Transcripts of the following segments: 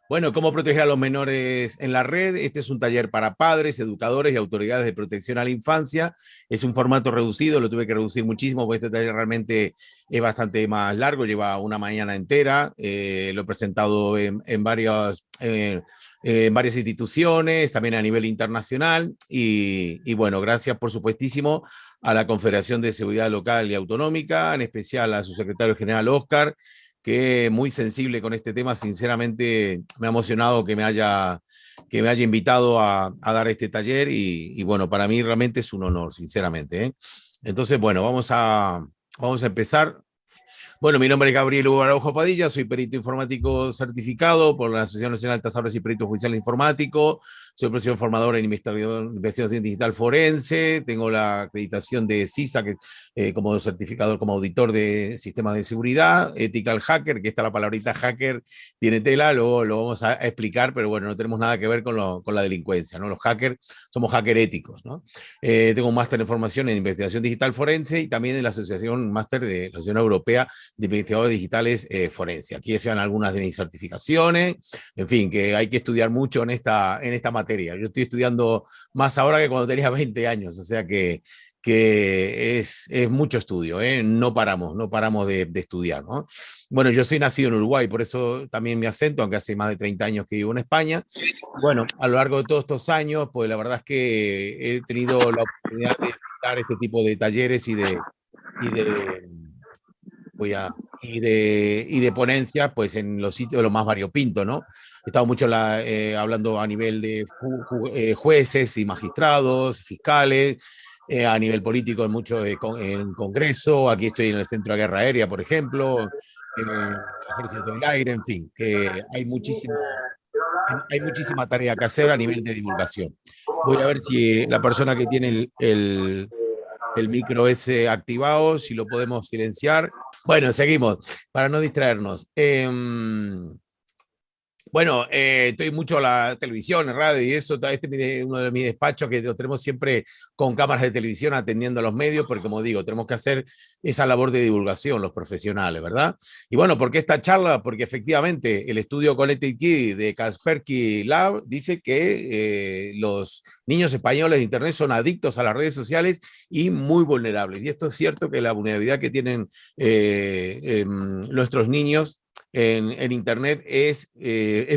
Bueno, ¿cómo proteger a los menores en la red? Este es un taller para padres, educadores y autoridades de protección a la infancia. Es un formato reducido, lo tuve que reducir muchísimo porque este taller realmente es bastante más largo, lleva una mañana entera. Lo he presentado en varias instituciones, también a nivel internacional. Y bueno, gracias por supuestísimo a la Confederación de Seguridad Local y Autonómica, en especial a su secretario general Oscar, que muy sensible con este tema. Sinceramente me ha emocionado que me haya invitado a dar este taller y, bueno, para mí realmente es un honor, sinceramente, ¿eh? Entonces, bueno, vamos a empezar. Bueno, mi nombre es Gabriel Hugo Araujo Padilla, soy perito informático certificado por la Asociación Nacional de Tasadores y Peritos Judiciales Informáticos, soy profesor formador en investigación digital forense, tengo la acreditación de CISA que, como certificador, como auditor de sistemas de seguridad, Ethical Hacker, que está la palabrita hacker, tiene tela, luego lo vamos a explicar, pero bueno, no tenemos nada que ver con la delincuencia, ¿no? Los hackers somos hacker éticos, ¿no? Tengo un máster en formación en investigación digital forense y también en la Asociación Máster de la Asociación Europea de Investigadores Digitales Forense. Aquí se van algunas de mis certificaciones, en fin, que hay que estudiar mucho en esta materia. Yo estoy estudiando más ahora que cuando tenía 20 años, o sea que es mucho estudio, ¿eh? No paramos de estudiar, ¿no? Bueno, yo soy nacido en Uruguay, por eso también mi acento, aunque hace más de 30 años que vivo en España. Bueno, a lo largo de todos estos años, pues la verdad es que he tenido la oportunidad de dar este tipo de talleres y de y de ponencias, pues en los sitios de lo más variopinto, ¿no? He estado mucho hablando a nivel de jueces y magistrados, fiscales, a nivel político en mucho en Congreso, aquí estoy en el Centro de Guerra Aérea, por ejemplo, en el Ejército del Aire, en fin, que hay muchísima tarea que hacer a nivel de divulgación. Voy a ver si la persona que tiene el micro ese activado, si lo podemos silenciar. Bueno, seguimos, para no distraernos. Bueno, estoy mucho a la televisión, en radio y eso. Este es uno de mis despachos que lo tenemos siempre con cámaras de televisión atendiendo a los medios, porque como digo, tenemos que hacer esa labor de divulgación los profesionales, ¿verdad? Y bueno, ¿por qué esta charla? Porque efectivamente el estudio Connected Kid de Kaspersky Lab dice que los niños españoles de Internet son adictos a las redes sociales y muy vulnerables. Y esto es cierto que la vulnerabilidad que tienen nuestros niños en Internet es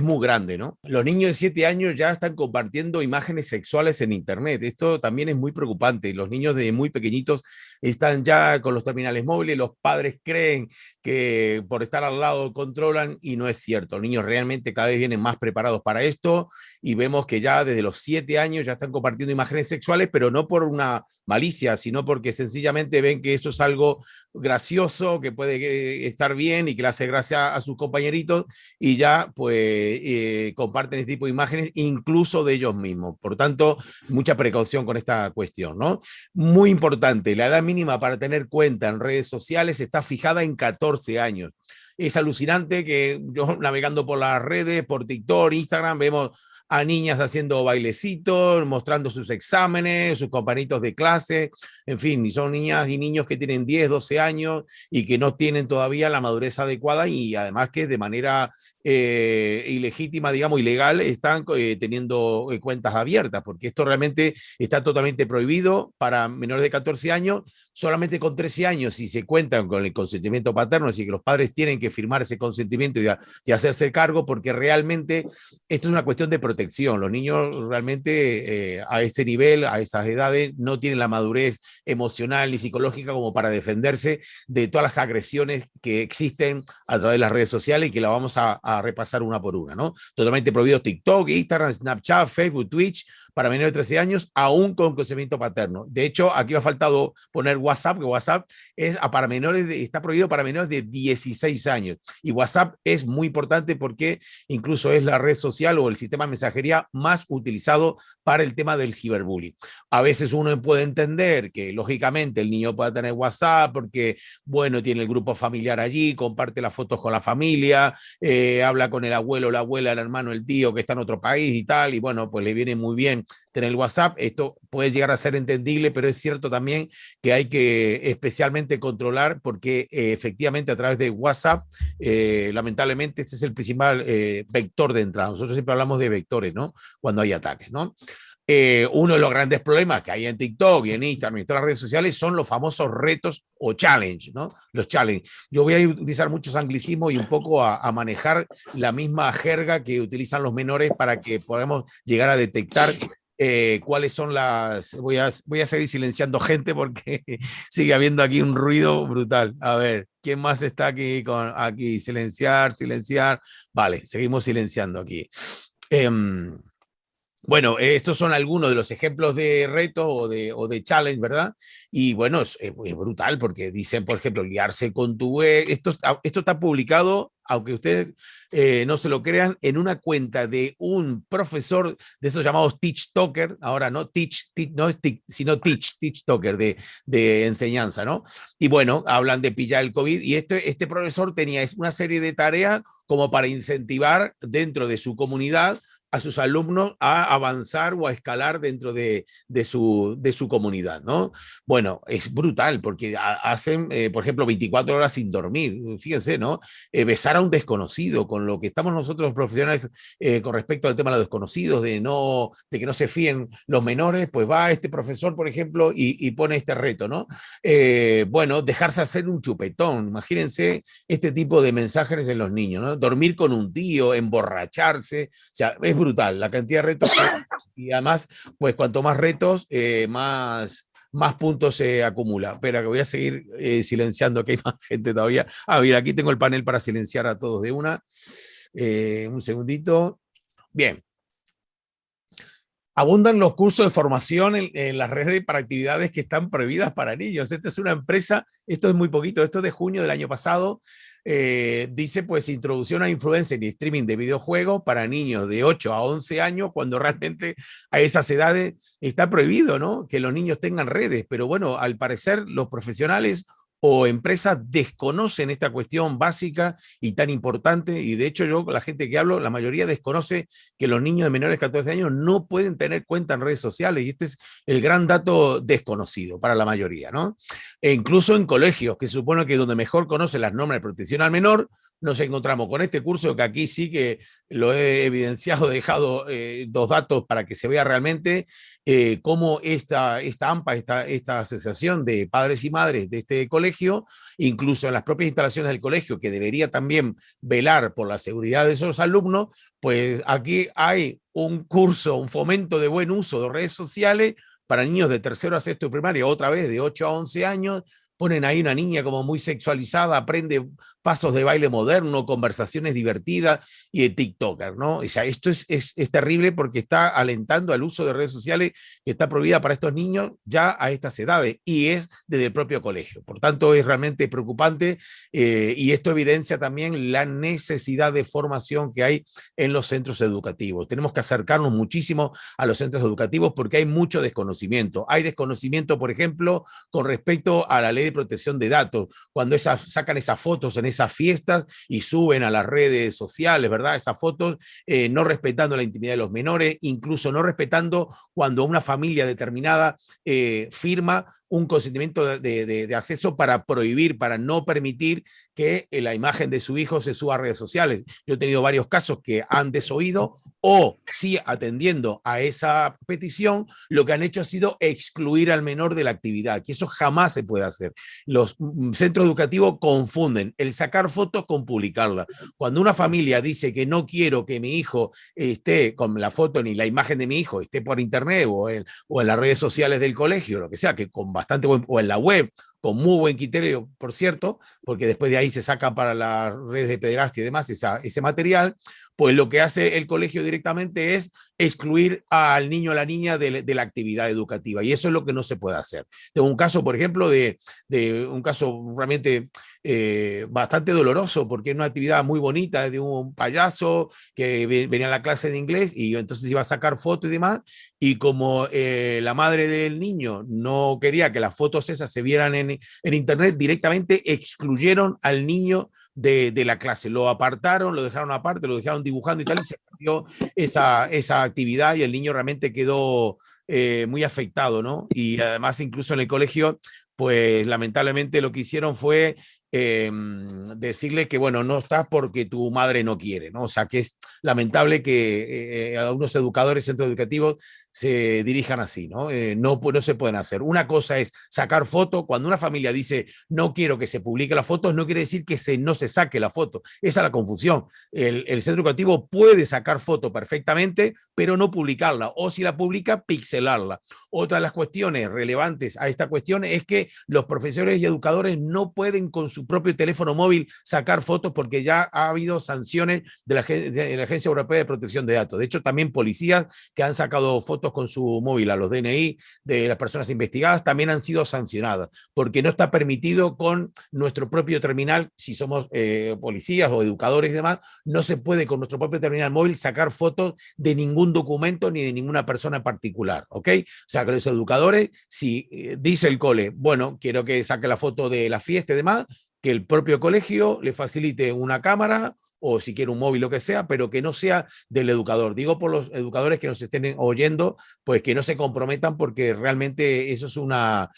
muy grande, ¿no? Los niños de 7 años ya están compartiendo imágenes sexuales en Internet. Esto también es muy preocupante. Los niños de muy pequeñitos están ya con los terminales móviles, los padres creen que por estar al lado controlan y no es cierto. Los niños realmente cada vez vienen más preparados para esto y vemos que ya desde los 7 años ya están compartiendo imágenes sexuales, pero no por una malicia, sino porque sencillamente ven que eso es algo gracioso, que puede estar bien y que le hace gracia a sus compañeritos y ya pues comparten este tipo de imágenes incluso de ellos mismos. Por tanto, mucha precaución con esta cuestión, ¿no? Muy importante, la edad mínima para tener cuenta en redes sociales está fijada en 14 años. Es alucinante que yo navegando por las redes, por TikTok, Instagram, vemos a niñas haciendo bailecitos, mostrando sus exámenes, sus compañeritos de clase, en fin, y son niñas y niños que tienen 10, 12 años y que no tienen todavía la madurez adecuada y además que de manera ilegítima, digamos, ilegal, están teniendo cuentas abiertas, porque esto realmente está totalmente prohibido para menores de 14 años, solamente con 13 años, si se cuentan con el consentimiento paterno, así que los padres tienen que firmar ese consentimiento y hacerse cargo, porque realmente esto es una cuestión de protección. Los niños realmente a este nivel, a estas edades, no tienen la madurez emocional ni psicológica como para defenderse de todas las agresiones que existen a través de las redes sociales y que la vamos a repasar una por una, ¿no? Totalmente prohibido TikTok, Instagram, Snapchat, Facebook, Twitch, para menores de 13 años, aún con consentimiento paterno. De hecho, aquí me ha faltado poner WhatsApp, que WhatsApp para menores está prohibido para menores de 16 años. Y WhatsApp es muy importante porque incluso es la red social o el sistema de mensajería más utilizado para el tema del ciberbullying. A veces uno puede entender que, lógicamente, el niño pueda tener WhatsApp porque, bueno, tiene el grupo familiar allí, comparte las fotos con la familia, habla con el abuelo, la abuela, el hermano, el tío que está en otro país y tal, y bueno, pues le viene muy bien tener el WhatsApp. Esto puede llegar a ser entendible, pero es cierto también que hay que especialmente controlar porque efectivamente a través de WhatsApp, lamentablemente, este es el principal vector de entrada. Nosotros siempre hablamos de vectores, ¿no? Cuando hay ataques, ¿no? Uno de los grandes problemas que hay en TikTok y en Instagram y en todas las redes sociales son los famosos retos o challenge, ¿no? Los challenge. Yo voy a utilizar muchos anglicismos y un poco a manejar la misma jerga que utilizan los menores para que podamos llegar a detectar cuáles son las... Voy a seguir silenciando gente porque sigue habiendo aquí un ruido brutal. A ver, ¿quién más está aquí? Aquí, silenciar, silenciar. Vale, seguimos silenciando aquí. Bueno, estos son algunos de los ejemplos de retos o de challenge, ¿verdad? Y bueno, es brutal porque dicen, por ejemplo, liarse con tu ex. Esto está publicado, aunque ustedes no se lo crean, en una cuenta de un profesor de esos llamados TikToker, ahora no no es sino TikToker de enseñanza, ¿no? Y bueno, hablan de pillar el COVID y este profesor tenía una serie de tareas como para incentivar dentro de su comunidad a sus alumnos a avanzar o a escalar dentro de su comunidad, ¿no? Bueno, es brutal porque hacen, por ejemplo, 24 horas sin dormir, fíjense, ¿no? Besar a un desconocido, con lo que estamos nosotros profesionales con respecto al tema de los desconocidos, de que no se fíen los menores, pues va este profesor, por ejemplo, y pone este reto, ¿no? Bueno, dejarse hacer un chupetón, imagínense este tipo de mensajes en los niños, ¿no? Dormir con un tío, emborracharse, o sea, es brutal la cantidad de retos y además, pues cuanto más retos, más puntos se acumula. Espera, que voy a seguir silenciando, que hay más gente todavía. Mira, aquí tengo el panel para silenciar a todos de una. Un segundito. Bien. Abundan los cursos de formación en las redes para actividades que están prohibidas para niños. Esta es una empresa, esto es muy poquito, esto es de junio del año pasado. Dice, pues, introducción a influencer y streaming de videojuegos para niños de 8 a 11 años, cuando realmente a esas edades está prohibido, ¿no? Que los niños tengan redes. Pero bueno, al parecer los profesionales o empresas desconocen esta cuestión básica y tan importante, y de hecho yo, la gente que hablo, la mayoría desconoce que los niños de menores de 14 años no pueden tener cuenta en redes sociales, y este es el gran dato desconocido para la mayoría, ¿no? E incluso en colegios, que se supone que donde mejor conocen las normas de protección al menor, nos encontramos con este curso que aquí sí que lo he evidenciado, he dejado dos datos para que se vea realmente cómo esta AMPA, esta asociación de padres y madres de este colegio, incluso en las propias instalaciones del colegio, que debería también velar por la seguridad de esos alumnos, pues aquí hay un curso, un fomento de buen uso de redes sociales para niños de tercero a sexto de primaria, otra vez de 8 a 11 años. Ponen ahí una niña como muy sexualizada, aprende pasos de baile moderno, conversaciones divertidas y de TikToker, ¿no? O sea, esto es terrible porque está alentando al uso de redes sociales que está prohibida para estos niños ya a estas edades y es desde el propio colegio. Por tanto, es realmente preocupante y esto evidencia también la necesidad de formación que hay en los centros educativos. Tenemos que acercarnos muchísimo a los centros educativos porque hay mucho desconocimiento. Hay desconocimiento, por ejemplo, con respecto a la ley de protección de datos, cuando sacan esas fotos en esas fiestas y suben a las redes sociales, ¿verdad? Esas fotos no respetando la intimidad de los menores, incluso no respetando cuando una familia determinada firma un consentimiento de acceso para prohibir, para no permitir que la imagen de su hijo se suba a redes sociales. Yo he tenido varios casos que han desoído o sí atendiendo a esa petición, lo que han hecho ha sido excluir al menor de la actividad, que eso jamás se puede hacer. Los centros educativos confunden el sacar fotos con publicarla. Cuando una familia dice que no quiero que mi hijo esté con la foto ni la imagen de mi hijo esté por internet o en las redes sociales del colegio, lo que sea, que con bastante buen, o en la web, con muy buen criterio, por cierto, porque después de ahí se saca para las redes de pederastia y demás ese material, pues lo que hace el colegio directamente es excluir al niño o la niña de la actividad educativa, y eso es lo que no se puede hacer. Tengo un caso, por ejemplo, de un caso realmente bastante doloroso, porque es una actividad muy bonita de un payaso que venía a la clase de inglés y entonces iba a sacar fotos y demás, y como la madre del niño no quería que las fotos esas se vieran en Internet directamente excluyeron al niño de la clase, lo apartaron, lo dejaron aparte, lo dejaron dibujando y tal, y se perdió esa actividad y el niño realmente quedó muy afectado, ¿no? Y además incluso en el colegio, pues lamentablemente lo que hicieron fue decirle que, bueno, no estás porque tu madre no quiere, ¿no? O sea, que es lamentable que algunos educadores, centros educativos, se dirijan así, ¿no? No se pueden hacer. Una cosa es sacar foto. Cuando una familia dice no quiero que se publique la foto, no quiere decir que no se saque la foto. Esa es la confusión. El centro educativo puede sacar foto perfectamente, pero no publicarla. O si la publica, pixelarla. Otra de las cuestiones relevantes a esta cuestión es que los profesores y educadores no pueden con su propio teléfono móvil sacar fotos porque ya ha habido sanciones de la Agencia Europea de Protección de Datos. De hecho, también policías que han sacado fotos con su móvil a los DNI de las personas investigadas también han sido sancionadas porque no está permitido con nuestro propio terminal, si somos policías o educadores y demás, no se puede con nuestro propio terminal móvil sacar fotos de ningún documento ni de ninguna persona en particular, ¿ok? O sea, que los educadores, si dice el cole, bueno, quiero que saque la foto de la fiesta y demás, que el propio colegio le facilite una cámara o si quiere un móvil, lo que sea, pero que no sea del educador. Digo por los educadores que nos estén oyendo, pues que no se comprometan porque realmente eso es una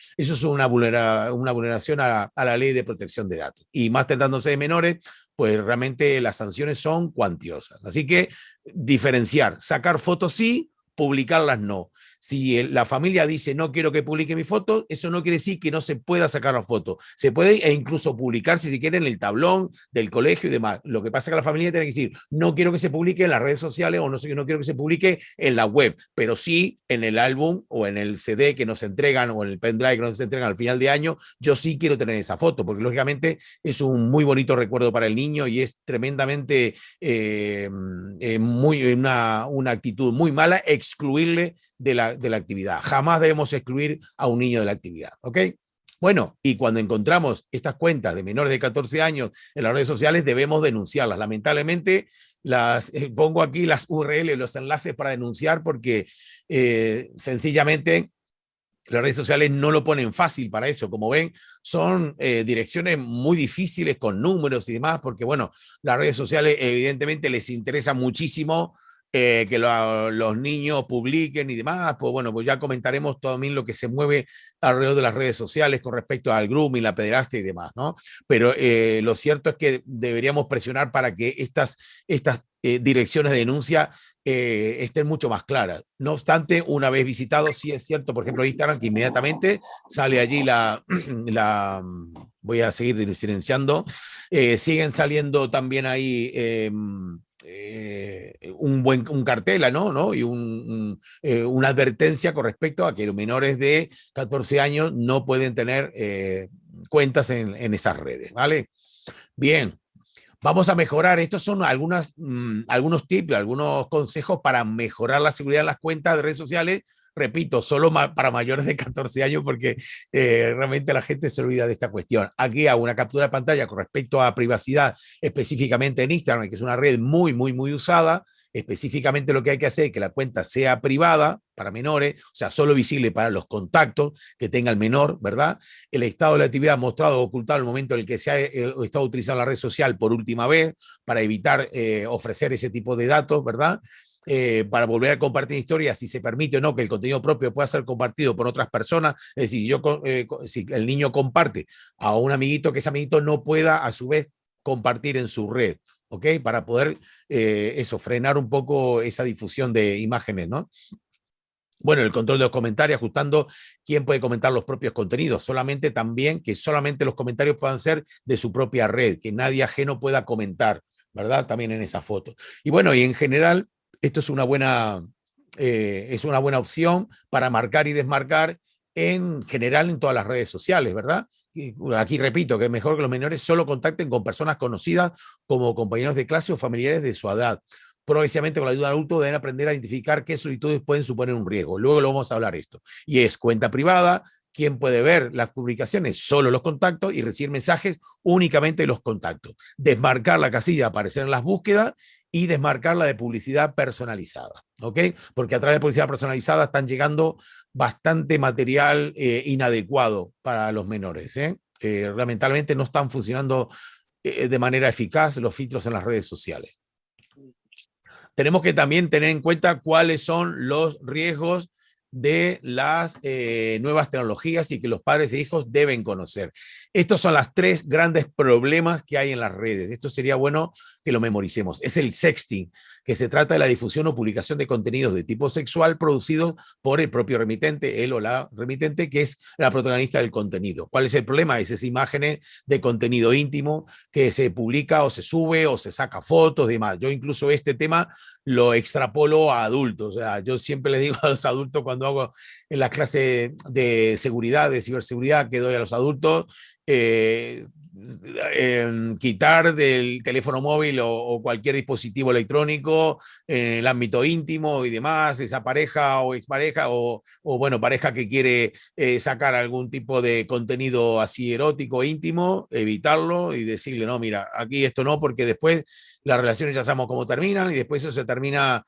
vulneración a la ley de protección de datos. Y más tratándose de menores, pues realmente las sanciones son cuantiosas. Así que diferenciar, sacar fotos sí, publicarlas no. Si la familia dice no quiero que publique mi foto, eso no quiere decir que no se pueda sacar la foto. Se puede e incluso publicar si se quiere en el tablón del colegio y demás. Lo que pasa es que la familia tiene que decir no quiero que se publique en las redes sociales o no quiero que se publique en la web, pero sí en el álbum o en el CD que nos entregan o en el pendrive que nos entregan al final de año, yo sí quiero tener esa foto porque lógicamente es un muy bonito recuerdo para el niño y es tremendamente una actitud muy mala excluirle de la actividad. Jamás debemos excluir a un niño de la actividad, ¿ok? Bueno, y cuando encontramos estas cuentas de menores de 14 años en las redes sociales, debemos denunciarlas. Lamentablemente, pongo aquí las URL, los enlaces para denunciar, porque sencillamente las redes sociales no lo ponen fácil para eso. Como ven, son direcciones muy difíciles con números y demás, porque bueno, las redes sociales evidentemente les interesa muchísimo que los niños publiquen y demás, pues bueno, pues ya comentaremos también lo que se mueve alrededor de las redes sociales con respecto al grooming, la pederastia y demás, ¿no? Pero lo cierto es que deberíamos presionar para que estas direcciones de denuncia estén mucho más claras. No obstante, una vez visitado, sí es cierto, por ejemplo, Instagram, que inmediatamente sale allí voy a seguir silenciando, siguen saliendo también ahí un cartel, ¿no? Y una advertencia con respecto a que los menores de 14 años no pueden tener cuentas en esas redes, ¿vale? Bien, vamos a mejorar. Estos son algunos tips, algunos consejos para mejorar la seguridad de las cuentas de redes sociales. Repito, solo para mayores de 14 años porque realmente la gente se olvida de esta cuestión. Aquí hago una captura de pantalla con respecto a privacidad, específicamente en Instagram, que es una red muy, muy, muy usada. Específicamente lo que hay que hacer es que la cuenta sea privada para menores, o sea, solo visible para los contactos que tenga el menor, ¿verdad? El estado de la actividad mostrado o ocultado en el momento en el que se ha estado utilizando la red social por última vez para evitar ofrecer ese tipo de datos, ¿verdad? Para volver a compartir historias, si se permite o no que el contenido propio pueda ser compartido por otras personas, es decir, si el niño comparte a un amiguito, que ese amiguito no pueda a su vez compartir en su red, ¿ok? Para poder frenar un poco esa difusión de imágenes, ¿no? Bueno, el control de los comentarios, ajustando quién puede comentar los propios contenidos, que solamente los comentarios puedan ser de su propia red, que nadie ajeno pueda comentar, ¿verdad? También en esa foto. Y bueno, y en general, esto es una buena opción para marcar y desmarcar en general en todas las redes sociales, ¿verdad? Y aquí repito que es mejor que los menores solo contacten con personas conocidas como compañeros de clase o familiares de su edad. Progresivamente con la ayuda del adulto deben aprender a identificar qué solicitudes pueden suponer un riesgo. Luego lo vamos a hablar esto. Y es cuenta privada, quién puede ver las publicaciones, solo los contactos, y recibir mensajes únicamente de los contactos. Desmarcar la casilla, aparecer en las búsquedas y desmarcarla de publicidad personalizada, ¿ok? Porque a través de publicidad personalizada están llegando bastante material inadecuado para los menores, ¿eh? Lamentablemente no están funcionando de manera eficaz los filtros en las redes sociales. Tenemos que también tener en cuenta cuáles son los riesgos de las nuevas tecnologías y que los padres e hijos deben conocer. Estos son los tres grandes problemas que hay en las redes. Esto sería bueno que lo memoricemos. Es el sexting, que se trata de la difusión o publicación de contenidos de tipo sexual producidos por el propio remitente, él o la remitente, que es la protagonista del contenido. ¿Cuál es el problema? Es esas imágenes de contenido íntimo que se publica o se sube o se saca fotos y demás. Yo incluso este tema lo extrapolo a adultos. O sea, yo siempre le digo a los adultos cuando hago en las clases de seguridad, de ciberseguridad que doy a los adultos, eh, quitar del teléfono móvil o cualquier dispositivo electrónico en el ámbito íntimo y demás, esa pareja o expareja o bueno, pareja que quiere sacar algún tipo de contenido así erótico, íntimo, evitarlo y decirle, no, mira, aquí esto no, porque después las relaciones ya sabemos cómo terminan y después eso se termina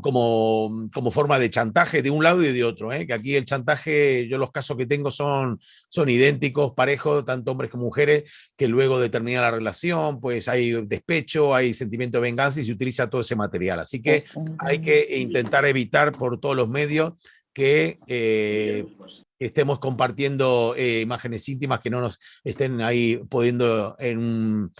como forma de chantaje de un lado y de otro, que aquí el chantaje, yo los casos que tengo son idénticos, parejos, tanto hombres como mujeres, que luego de terminar la relación, pues hay despecho, hay sentimiento de venganza y se utiliza todo ese material. Así que hay que intentar evitar por todos los medios que estemos compartiendo imágenes íntimas que no nos estén ahí pudiendo en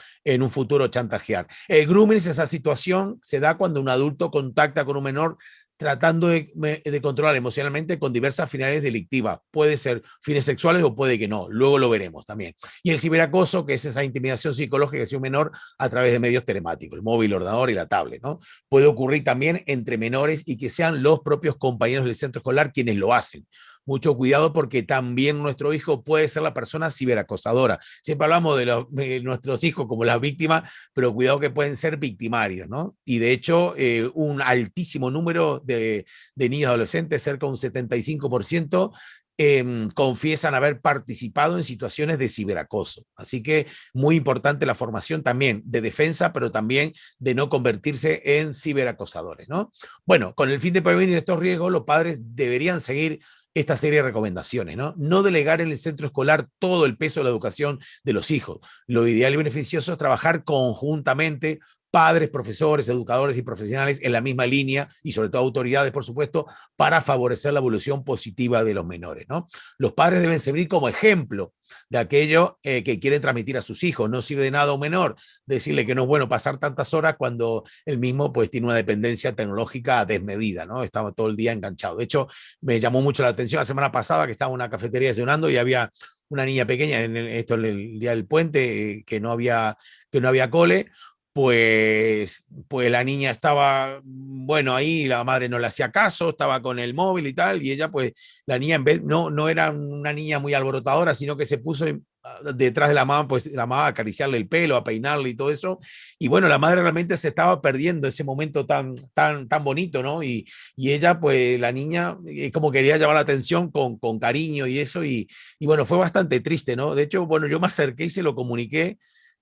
un futuro chantajear. El grooming es esa situación, se da cuando un adulto contacta con un menor tratando de controlar emocionalmente con diversas finalidades delictivas. Puede ser fines sexuales o puede que no. Luego lo veremos también. Y el ciberacoso, que es esa intimidación psicológica hacia un menor a través de medios telemáticos, el móvil, el ordenador y la tablet, ¿no? Puede ocurrir también entre menores y que sean los propios compañeros del centro escolar quienes lo hacen. Mucho cuidado porque también nuestro hijo puede ser la persona ciberacosadora. Siempre hablamos de nuestros hijos como las víctimas, pero cuidado que pueden ser victimarios, ¿no? Y de hecho, un altísimo número de niños adolescentes, cerca de un 75%, confiesan haber participado en situaciones de ciberacoso. Así que muy importante la formación también de defensa, pero también de no convertirse en ciberacosadores, ¿no? Bueno, con el fin de prevenir estos riesgos, los padres deberían seguir esta serie de recomendaciones, ¿no? No delegar en el centro escolar todo el peso de la educación de los hijos. Lo ideal y beneficioso es trabajar conjuntamente padres, profesores, educadores y profesionales en la misma línea y sobre todo autoridades, por supuesto, para favorecer la evolución positiva de los menores, ¿no? Los padres deben servir como ejemplo de aquello que quieren transmitir a sus hijos. No sirve de nada a un menor decirle que no es bueno pasar tantas horas cuando él mismo pues tiene una dependencia tecnológica desmedida, ¿no? Estaba todo el día enganchado. De hecho, me llamó mucho la atención la semana pasada que estaba en una cafetería desayunando y había una niña pequeña, esto en el día del puente, que no había cole, pues la niña estaba, bueno, ahí la madre no le hacía caso, estaba con el móvil y tal, y ella, pues, la niña en vez, no era una niña muy alborotadora, sino que se puso detrás de la mamá, pues la mamá a acariciarle el pelo, a peinarle y todo eso, y bueno, la madre realmente se estaba perdiendo ese momento tan bonito, ¿no? Y ella, pues, la niña, como quería llamar la atención con cariño y eso, y bueno, fue bastante triste, ¿no? De hecho, bueno, yo me acerqué y se lo comuniqué,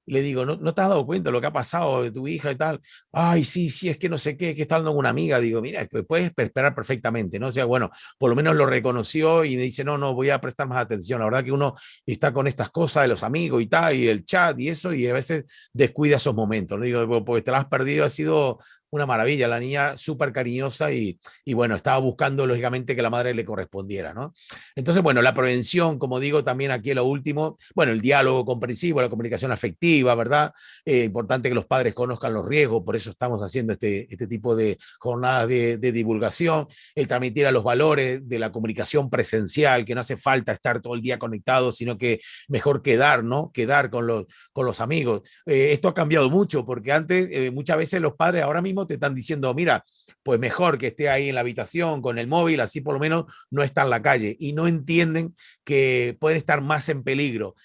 y le digo, ¿no te has dado cuenta de lo que ha pasado de tu hija y tal? Ay, sí, sí, es que no sé qué, que está hablando con una amiga. Digo, mira, pues puedes esperar perfectamente, ¿no? O sea, bueno, por lo menos lo reconoció y me dice, no, no, voy a prestar más atención. La verdad que uno está con estas cosas de los amigos y tal, y el chat y eso, y a veces descuida esos momentos, ¿no? Digo, porque te lo has perdido, ha sido una maravilla, la niña súper cariñosa y bueno, estaba buscando lógicamente que la madre le correspondiera, ¿no? Entonces, bueno, la prevención, como digo, también aquí lo último, bueno, el diálogo comprensivo, la comunicación afectiva, ¿verdad? Importante que los padres conozcan los riesgos, por eso estamos haciendo este tipo de jornadas de divulgación, el transmitir a los valores de la comunicación presencial, que no hace falta estar todo el día conectado, sino que mejor quedar, ¿no? Quedar con los amigos. Esto ha cambiado mucho, porque antes muchas veces los padres ahora mismo te están diciendo, mira, pues mejor que esté ahí en la habitación con el móvil, así por lo menos no está en la calle, y no entienden que pueden estar más en peligro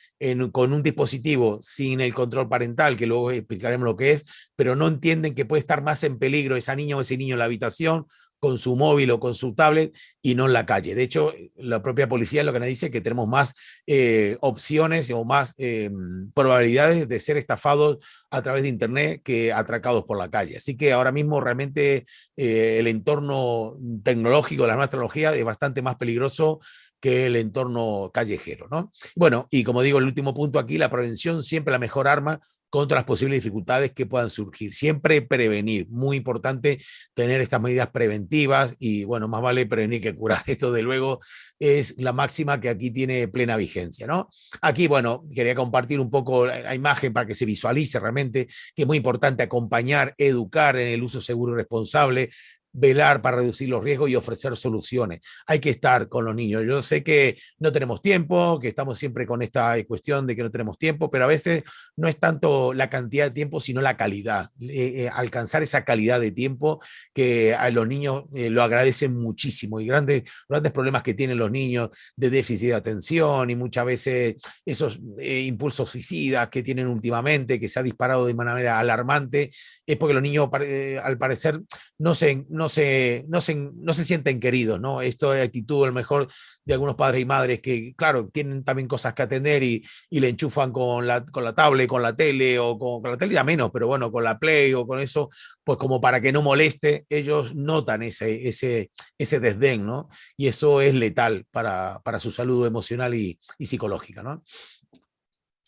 con un dispositivo sin el control parental, que luego explicaremos lo que es, pero no entienden que puede estar más en peligro esa niña o ese niño en la habitación con su móvil o con su tablet y no en la calle. De hecho, la propia policía lo que nos dice es que tenemos más opciones o más probabilidades de ser estafados a través de Internet que atracados por la calle. Así que ahora mismo realmente el entorno tecnológico, la nueva tecnología es bastante más peligroso que el entorno callejero, ¿no? Bueno, y como digo, el último punto aquí, la prevención siempre la mejor arma contra las posibles dificultades que puedan surgir. Siempre prevenir, muy importante tener estas medidas preventivas y bueno, más vale prevenir que curar. Esto de luego es la máxima que aquí tiene plena vigencia, ¿no? Aquí, bueno, quería compartir un poco la imagen para que se visualice realmente que es muy importante acompañar, educar en el uso seguro y responsable, velar para reducir los riesgos y ofrecer soluciones. Hay que estar con los niños. Yo sé que no tenemos tiempo, que estamos siempre con esta cuestión de que no tenemos tiempo, pero a veces no es tanto la cantidad de tiempo, sino la calidad. Alcanzar esa calidad de tiempo que a los niños lo agradecen muchísimo y grandes problemas que tienen los niños de déficit de atención y muchas veces esos impulsos suicidas que tienen últimamente, que se ha disparado de manera alarmante, es porque los niños al parecer no se sienten queridos, ¿no? Esto es actitud a lo mejor de algunos padres y madres que, claro, tienen también cosas que atender y le enchufan con la tablet, con la tele o con la tele ya menos, pero bueno, con la Play o con eso, pues como para que no moleste, ellos notan ese desdén, ¿no? Y eso es letal para su salud emocional y psicológica, ¿no?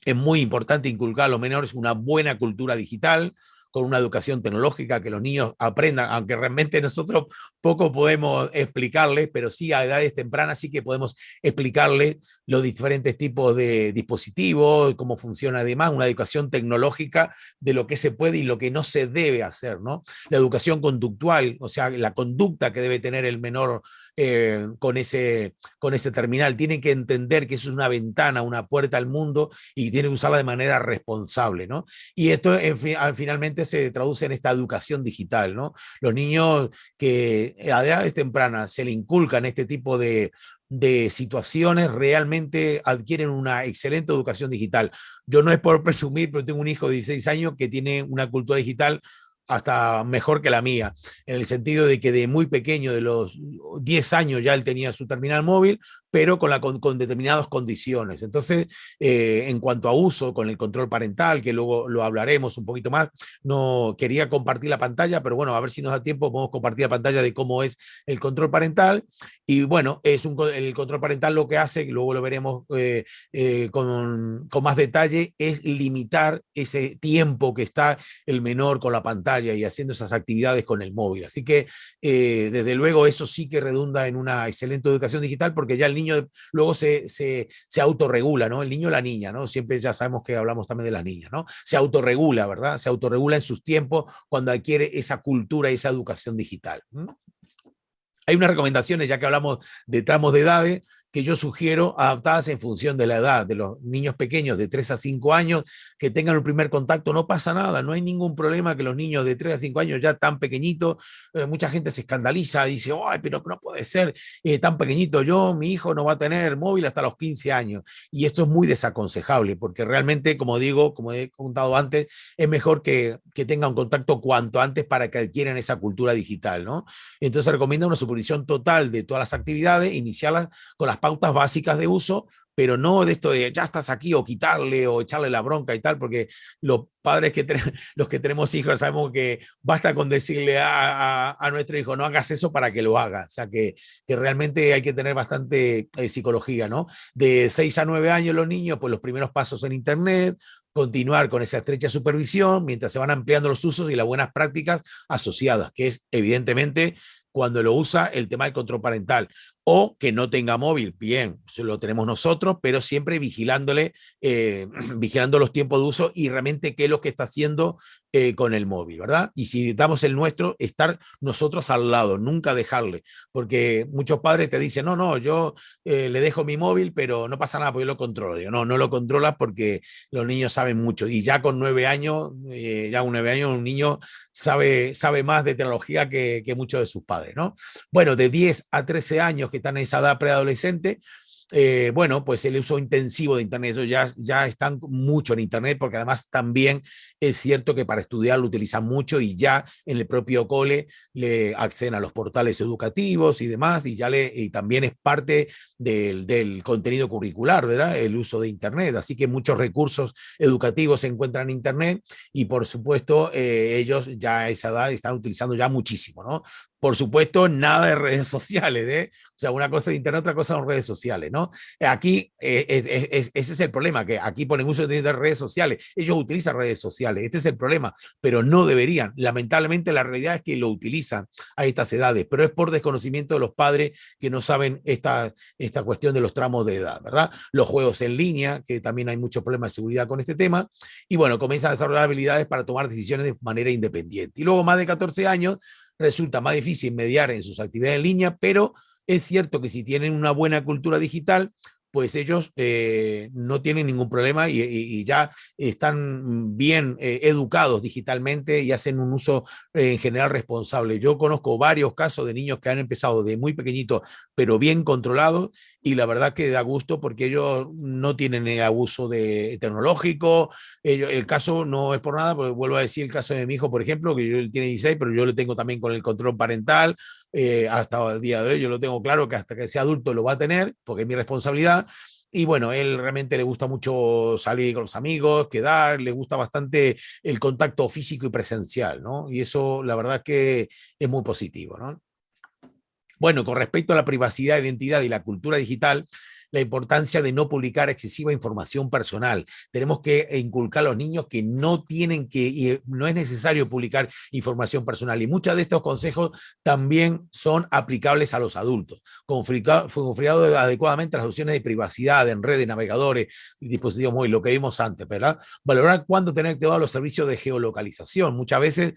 Es muy importante inculcar a los menores una buena cultura digital, con una educación tecnológica, que los niños aprendan, aunque realmente nosotros poco podemos explicarles, pero sí a edades tempranas sí que podemos explicarles los diferentes tipos de dispositivos, cómo funciona además, una educación tecnológica de lo que se puede y lo que no se debe hacer, ¿no? La educación conductual, o sea, la conducta que debe tener el menor con ese terminal. Tienen que entender que eso es una ventana, una puerta al mundo y tienen que usarla de manera responsable, ¿no? Y esto finalmente se traduce en esta educación digital, ¿no? Los niños que a edades tempranas se le inculcan este tipo de situaciones realmente adquieren una excelente educación digital. Yo no es por presumir, pero tengo un hijo de 16 años que tiene una cultura digital hasta mejor que la mía, en el sentido de que de muy pequeño, de los 10 años ya él tenía su terminal móvil, pero con determinadas condiciones. Entonces, en cuanto a uso, con el control parental, que luego lo hablaremos un poquito más, no quería compartir la pantalla, pero bueno, a ver si nos da tiempo, podemos compartir la pantalla de cómo es el control parental. Y bueno, el control parental lo que hace, luego lo veremos con más detalle, es limitar ese tiempo que está el menor con la pantalla y haciendo esas actividades con el móvil. Así que, desde luego, eso sí que redunda en una excelente educación digital, porque ya el niño luego se autorregula, ¿no? El niño o la niña, ¿no? Siempre ya sabemos que hablamos también de las niñas, ¿no? Se autorregula, ¿verdad? Se autorregula en sus tiempos cuando adquiere esa cultura y esa educación digital. Hay unas recomendaciones, ya que hablamos de tramos de edades, que yo sugiero adaptadas en función de la edad de los niños pequeños de 3 a 5 años que tengan el primer contacto. No pasa nada, no hay ningún problema que los niños de 3 a 5 años ya tan pequeñitos, mucha gente se escandaliza, dice, ay, pero no puede ser tan pequeñito. Mi hijo no va a tener móvil hasta los 15 años. Y esto es muy desaconsejable, porque realmente, como digo, como he contado antes, es mejor que tengan un contacto cuanto antes para que adquieran esa cultura digital, ¿no? Entonces recomienda una supervisión total de todas las actividades, iniciarlas con las pautas básicas de uso, pero no de esto de ya estás aquí o quitarle o echarle la bronca y tal, porque los padres los que tenemos hijos sabemos que basta con decirle a nuestro hijo no hagas eso para que lo haga. O sea que realmente hay que tener bastante psicología, ¿no? De 6 a 9 años los niños, pues los primeros pasos en Internet, continuar con esa estrecha supervisión mientras se van ampliando los usos y las buenas prácticas asociadas, que es evidentemente cuando lo usa el tema del control parental, o que no tenga móvil, bien, lo tenemos nosotros, pero siempre vigilándole, vigilando los tiempos de uso y realmente qué es lo que está haciendo con el móvil, ¿verdad? Y si damos el nuestro, estar nosotros al lado, nunca dejarle, porque muchos padres te dicen, no, yo le dejo mi móvil, pero no pasa nada porque yo lo controlo. Yo, no lo controlas porque los niños saben mucho y ya con 9 años, ya con 9 años un niño sabe más de tecnología que muchos de sus padres, ¿no? Bueno, de 10 a 13 años que están en esa edad preadolescente, bueno, pues el uso intensivo de Internet, eso ya están mucho en Internet, porque además también es cierto que para estudiar lo utilizan mucho y ya en el propio cole le acceden a los portales educativos y demás, y también es parte del contenido curricular, ¿verdad? El uso de Internet. Así que muchos recursos educativos se encuentran en Internet y por supuesto ellos ya a esa edad están utilizando ya muchísimo, ¿no? Por supuesto, nada de redes sociales, ¿eh? O sea, una cosa de Internet, otra cosa son redes sociales, ¿no? Aquí, ese es el problema, que aquí ponen uso de redes sociales. Ellos utilizan redes sociales, este es el problema, pero no deberían. Lamentablemente, la realidad es que lo utilizan a estas edades, pero es por desconocimiento de los padres que no saben esta cuestión de los tramos de edad, ¿verdad? Los juegos en línea, que también hay muchos problemas de seguridad con este tema, y bueno, comienzan a desarrollar habilidades para tomar decisiones de manera independiente. Y luego, más de 14 años, resulta más difícil mediar en sus actividades en línea, pero es cierto que si tienen una buena cultura digital, pues ellos no tienen ningún problema y ya están bien educados digitalmente y hacen un uso en general responsable. Yo conozco varios casos de niños que han empezado de muy pequeñitos, pero bien controlados, y la verdad que da gusto porque ellos no tienen abuso tecnológico. El caso no es por nada, porque vuelvo a decir el caso de mi hijo, por ejemplo, que él tiene 16, pero yo lo tengo también con el control parental. Hasta el día de hoy yo lo tengo claro que hasta que sea adulto lo va a tener, porque es mi responsabilidad. Y bueno, él realmente le gusta mucho salir con los amigos, quedar, le gusta bastante el contacto físico y presencial, ¿no? Y eso la verdad que es muy positivo, ¿no? Bueno, con respecto a la privacidad, identidad y la cultura digital, la importancia de no publicar excesiva información personal. Tenemos que inculcar a los niños que no tienen que, y no es necesario publicar información personal. Y muchos de estos consejos también son aplicables a los adultos. Configurado adecuadamente las opciones de privacidad en redes, navegadores, dispositivos móviles, lo que vimos antes, ¿verdad? Valorar cuándo tener activados los servicios de geolocalización. Muchas veces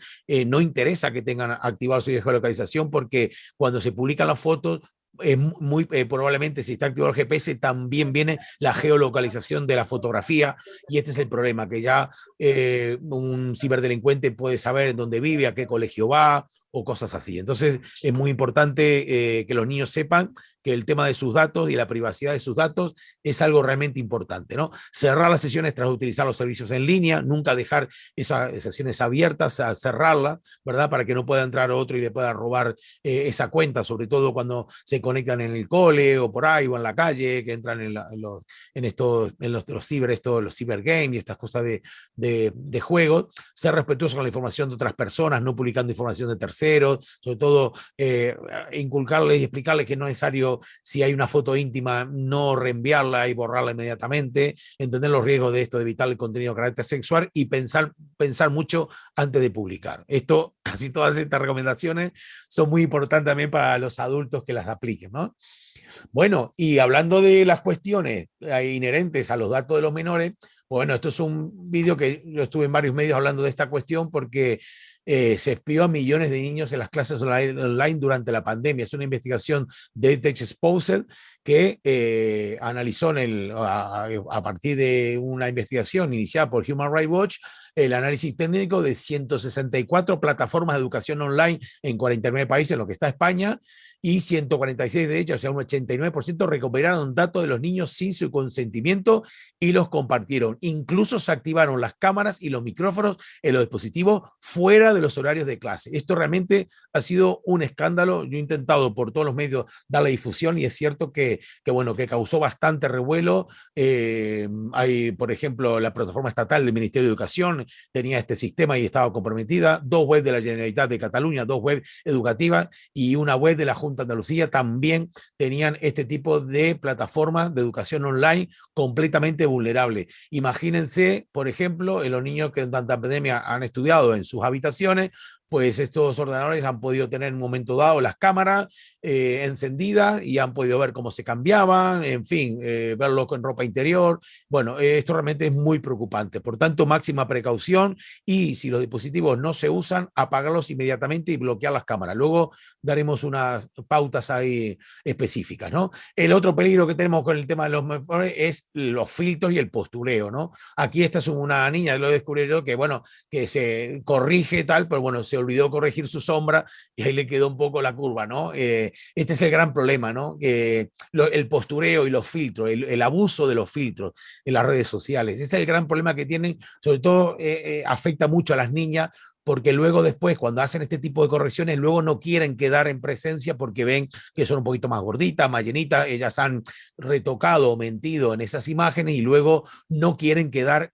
no interesa que tengan activados los servicios de geolocalización porque cuando se publican las fotos muy probablemente si está activado el GPS también viene la geolocalización de la fotografía, y este es el problema, que ya un ciberdelincuente puede saber dónde vive, a qué colegio va o cosas así. Entonces es muy importante que los niños sepan que el tema de sus datos y la privacidad de sus datos es algo realmente importante, ¿no? Cerrar las sesiones tras utilizar los servicios en línea, nunca dejar esas sesiones abiertas, a cerrarlas, ¿verdad? Para que no pueda entrar otro y le pueda robar esa cuenta, sobre todo cuando se conectan en el cole o por ahí o en la calle, que entran los ciber games y estas cosas de juegos. Ser respetuoso con la información de otras personas, no publicando información de terceros, sobre todo inculcarles y explicarles que no es necesario, si hay una foto íntima, no reenviarla y borrarla inmediatamente, entender los riesgos de esto, de evitar el contenido de carácter sexual y pensar mucho antes de publicar. Casi todas estas recomendaciones son muy importantes también para los adultos que las apliquen, ¿no? Bueno, y hablando de las cuestiones inherentes a los datos de los menores, bueno, esto es un vídeo que yo estuve en varios medios hablando de esta cuestión porque se espió a millones de niños en las clases online durante la pandemia. Es una investigación de Tech Exposed que analizó a partir de una investigación iniciada por Human Rights Watch el análisis técnico de 164 plataformas de educación online en 49 países, en lo que está España, y 146 de ellas, o sea, un 89% recuperaron datos de los niños sin su consentimiento y los compartieron. Incluso se activaron las cámaras y los micrófonos en los dispositivos fuera de los horarios de clase. Esto realmente ha sido un escándalo. Yo he intentado por todos los medios darle difusión y es cierto que causó bastante revuelo. Hay, por ejemplo, la plataforma estatal del Ministerio de Educación tenía este sistema y estaba comprometida. 2 webs de la Generalitat de Cataluña, 2 webs educativas y una web de la Junta de Andalucía también tenían este tipo de plataformas de educación online completamente vulnerable. Imagínense, por ejemplo, en los niños que en tanta pandemia han estudiado en sus habitaciones, pues estos ordenadores han podido tener en un momento dado las cámaras encendidas y han podido ver cómo se cambiaban, en fin, verlo con ropa interior. Bueno, esto realmente es muy preocupante. Por tanto, máxima precaución y si los dispositivos no se usan, apagarlos inmediatamente y bloquear las cámaras. Luego daremos unas pautas ahí específicas, ¿no? El otro peligro que tenemos con el tema de los menores es los filtros y el postureo, ¿no? Aquí esta es una niña, lo descubrí yo, que bueno, que se corrige tal, pero bueno, se olvidó corregir su sombra y ahí le quedó un poco la curva, ¿no? Este es el gran problema, ¿no? El postureo y los filtros, el abuso de los filtros en las redes sociales. Ese es el gran problema que tienen, sobre todo afecta mucho a las niñas, porque luego después, cuando hacen este tipo de correcciones, luego no quieren quedar en presencia porque ven que son un poquito más gorditas, más llenitas, ellas han retocado o mentido en esas imágenes y luego no quieren quedar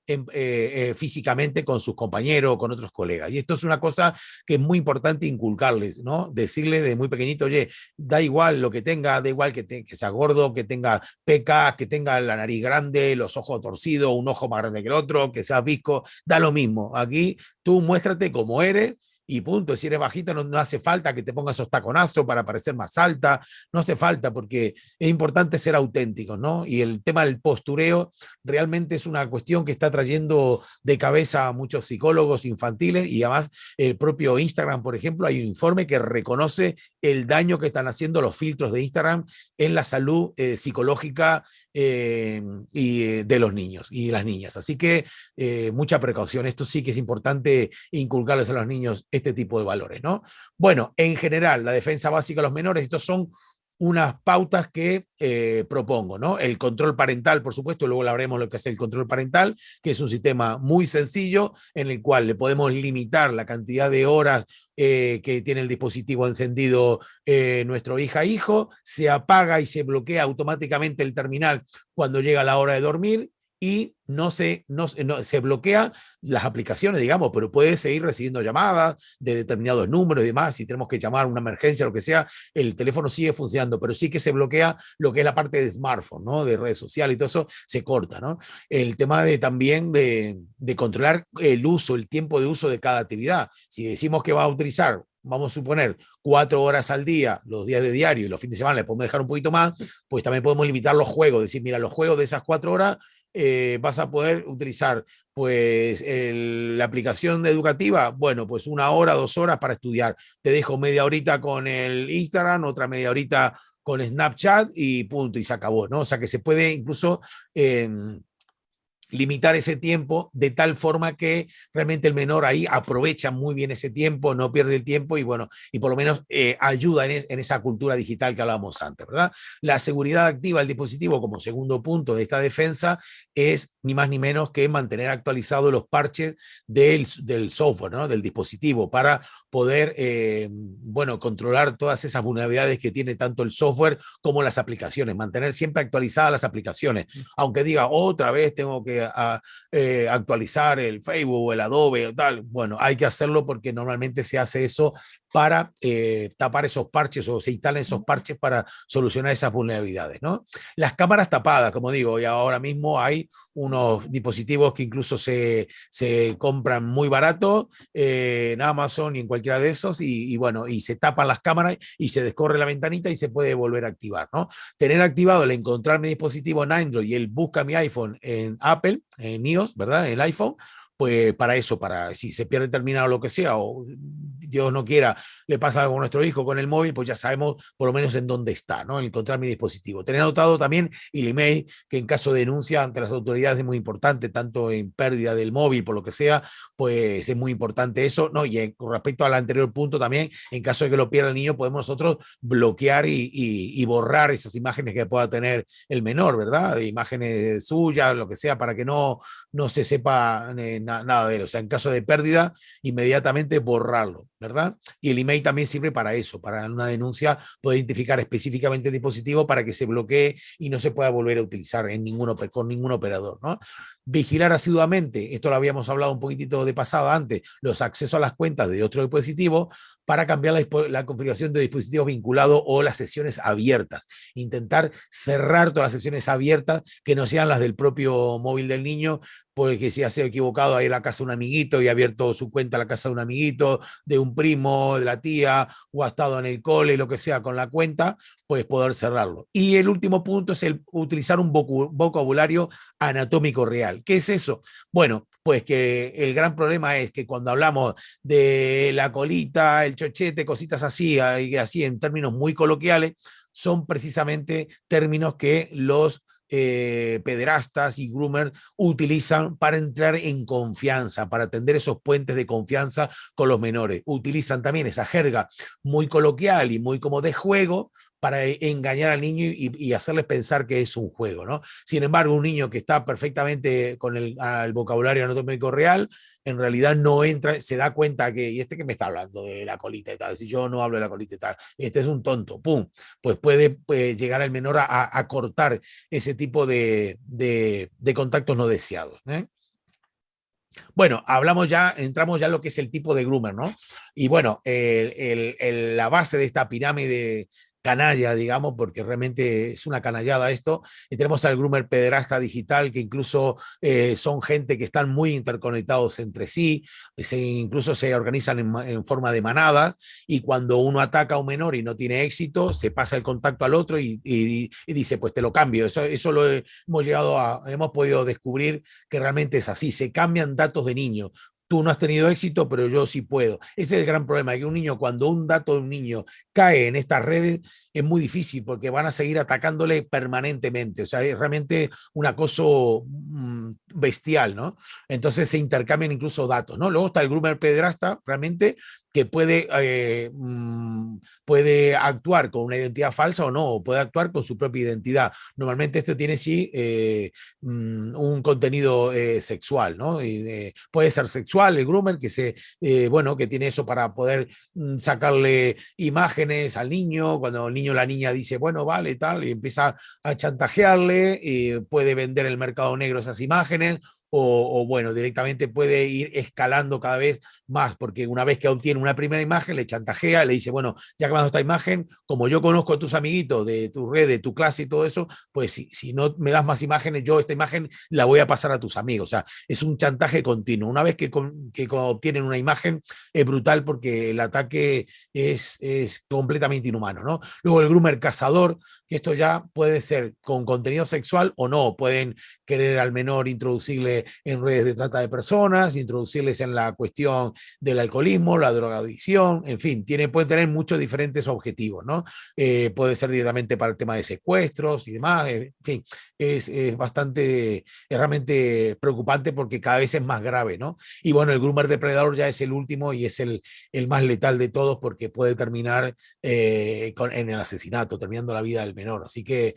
físicamente con sus compañeros o con otros colegas. Y esto es una cosa que es muy importante inculcarles, ¿no? Decirles de muy pequeñito, oye, da igual lo que tenga, da igual que sea gordo, que tenga pecas, que tenga la nariz grande, los ojos torcidos, un ojo más grande que el otro, que sea visco, da lo mismo. Aquí tú muéstrate como eres y punto. Si eres bajita, no hace falta que te pongas esos taconazos para parecer más alta, no hace falta porque es importante ser auténticos, ¿no? Y el tema del postureo realmente es una cuestión que está trayendo de cabeza a muchos psicólogos infantiles y además el propio Instagram, por ejemplo, hay un informe que reconoce el daño que están haciendo los filtros de Instagram en la salud psicológica de los niños y de las niñas. Así que mucha precaución. Esto sí que es importante inculcarles a los niños este tipo de valores, ¿no? Bueno, en general, la defensa básica de los menores, estos son unas pautas que propongo, ¿no? El control parental, por supuesto, luego hablaremos lo que es el control parental, que es un sistema muy sencillo en el cual le podemos limitar la cantidad de horas que tiene el dispositivo encendido nuestro hija-hijo, se apaga y se bloquea automáticamente el terminal cuando llega la hora de dormir y se bloquea las aplicaciones, digamos, pero puede seguir recibiendo llamadas de determinados números y demás. Si tenemos que llamar a una emergencia o lo que sea, el teléfono sigue funcionando, pero sí que se bloquea lo que es la parte de smartphone, ¿no? De redes sociales y todo eso se corta, ¿no? El tema también de controlar el uso, el tiempo de uso de cada actividad. Si decimos que va a utilizar, vamos a suponer, 4 horas al día, los días de diario y los fines de semana le podemos dejar un poquito más, pues también podemos limitar los juegos, decir, mira, los juegos de esas 4 horas vas a poder utilizar pues la aplicación educativa, bueno, pues 1 hora, 2 horas para estudiar. Te dejo media horita con el Instagram, otra media horita con Snapchat y punto, y se acabó, ¿no? O sea que se puede incluso limitar ese tiempo de tal forma que realmente el menor ahí aprovecha muy bien ese tiempo, no pierde el tiempo y bueno, y por lo menos ayuda en esa cultura digital que hablábamos antes, ¿verdad? La seguridad activa del dispositivo como segundo punto de esta defensa es ni más ni menos que mantener actualizados los parches del software, ¿no? Del dispositivo para poder, bueno, controlar todas esas vulnerabilidades que tiene tanto el software como las aplicaciones, mantener siempre actualizadas las aplicaciones, aunque diga otra vez tengo que actualizar el Facebook o el Adobe o tal. Bueno, hay que hacerlo porque normalmente se hace eso para tapar esos parches o se instalan esos parches para solucionar esas vulnerabilidades, ¿no? Las cámaras tapadas, como digo, y ahora mismo hay unos dispositivos que incluso se compran muy barato en Amazon y en cualquiera de esos y bueno, y se tapan las cámaras y se descorre la ventanita y se puede volver a activar, ¿no? Tener activado el encontrar mi dispositivo en Android y el busca mi iPhone en Apple, en iOS, ¿verdad? En el iPhone, pues para eso, para si se pierde el terminal o lo que sea, o Dios no quiera, le pasa algo a nuestro hijo con el móvil, pues ya sabemos por lo menos en dónde está, ¿no? Encontrar mi dispositivo. Tener anotado también el email, que en caso de denuncia ante las autoridades es muy importante, tanto en pérdida del móvil, por lo que sea, pues es muy importante eso, ¿no? Y con respecto al anterior punto también, en caso de que lo pierda el niño, podemos nosotros bloquear y borrar esas imágenes que pueda tener el menor, ¿verdad? De imágenes suyas, lo que sea, para que no se sepa nada de él. O sea, en caso de pérdida, inmediatamente borrarlo, ¿verdad? Y el email también sirve para eso, para una denuncia poder identificar específicamente el dispositivo para que se bloquee y no se pueda volver a utilizar con ningún operador, ¿no? Vigilar asiduamente, esto lo habíamos hablado un poquitito de pasado antes, los accesos a las cuentas de otro dispositivo para cambiar la configuración de dispositivos vinculados o las sesiones abiertas. Intentar cerrar todas las sesiones abiertas que no sean las del propio móvil del niño, porque si ha sido equivocado a ir a la casa de un amiguito y ha abierto su cuenta a la casa de un amiguito, de un primo, de la tía, o ha estado en el cole, lo que sea, con la cuenta, pues poder cerrarlo. Y el último punto es utilizar un vocabulario anatómico real. ¿Qué es eso? Bueno, pues que el gran problema es que cuando hablamos de la colita, el chochete, cositas así, así en términos muy coloquiales, son precisamente términos que los pederastas y groomers utilizan para entrar en confianza, para tender esos puentes de confianza con los menores. Utilizan también esa jerga muy coloquial y muy como de juego para engañar al niño y hacerles pensar que es un juego, ¿no? Sin embargo, un niño que está perfectamente con el vocabulario anatómico real, en realidad no entra, se da cuenta que, ¿y este que me está hablando de la colita y tal? Si yo no hablo de la colita y tal, este es un tonto, ¡pum! Pues puede llegar el menor a cortar ese tipo de contactos no deseados, ¿eh? Bueno, hablamos ya, entramos ya en lo que es el tipo de groomer, ¿no? Y bueno, la base de esta pirámide canalla, digamos, porque realmente es una canallada esto, y tenemos al groomer pederasta digital, que incluso son gente que están muy interconectados entre sí, incluso se organizan en forma de manada, y cuando uno ataca a un menor y no tiene éxito, se pasa el contacto al otro y dice, pues te lo cambio. Eso hemos llegado hemos podido descubrir que realmente es así, se cambian datos de niños. Tú no has tenido éxito, pero yo sí puedo. Ese es el gran problema, que un niño, cuando un dato de un niño cae en estas redes, es muy difícil porque van a seguir atacándole permanentemente. O sea, es realmente un acoso bestial, ¿no? Entonces se intercambian incluso datos, ¿no? Luego está el groomer pederasta, realmente, que puede actuar con una identidad falsa o no, o puede actuar con su propia identidad. Normalmente este tiene sí un contenido sexual, ¿no? Puede ser sexual el groomer, bueno, que tiene eso para poder sacarle imágenes al niño, cuando el niño o la niña dice, bueno, vale, tal, y empieza a chantajearle, y puede vender en el mercado negro esas imágenes, bueno, directamente puede ir escalando cada vez más, porque una vez que obtiene una primera imagen, le chantajea, le dice, bueno, ya que me has dado esta imagen, como yo conozco a tus amiguitos de tu red, de tu clase y todo eso, pues si no me das más imágenes, yo esta imagen la voy a pasar a tus amigos. O sea, es un chantaje continuo. Una vez que obtienen una imagen, es brutal porque el ataque es completamente inhumano, ¿no? Luego el groomer cazador, que esto ya puede ser con contenido sexual o no, pueden querer al menor introducirle en redes de trata de personas, introducirles en la cuestión del alcoholismo, la drogadicción, en fin, puede tener muchos diferentes objetivos, ¿no? Puede ser directamente para el tema de secuestros y demás, en fin, es realmente preocupante porque cada vez es más grave, ¿no? Y bueno, el groomer depredador ya es el último y es el más letal de todos porque puede terminar en el asesinato, terminando la vida del menor. Así que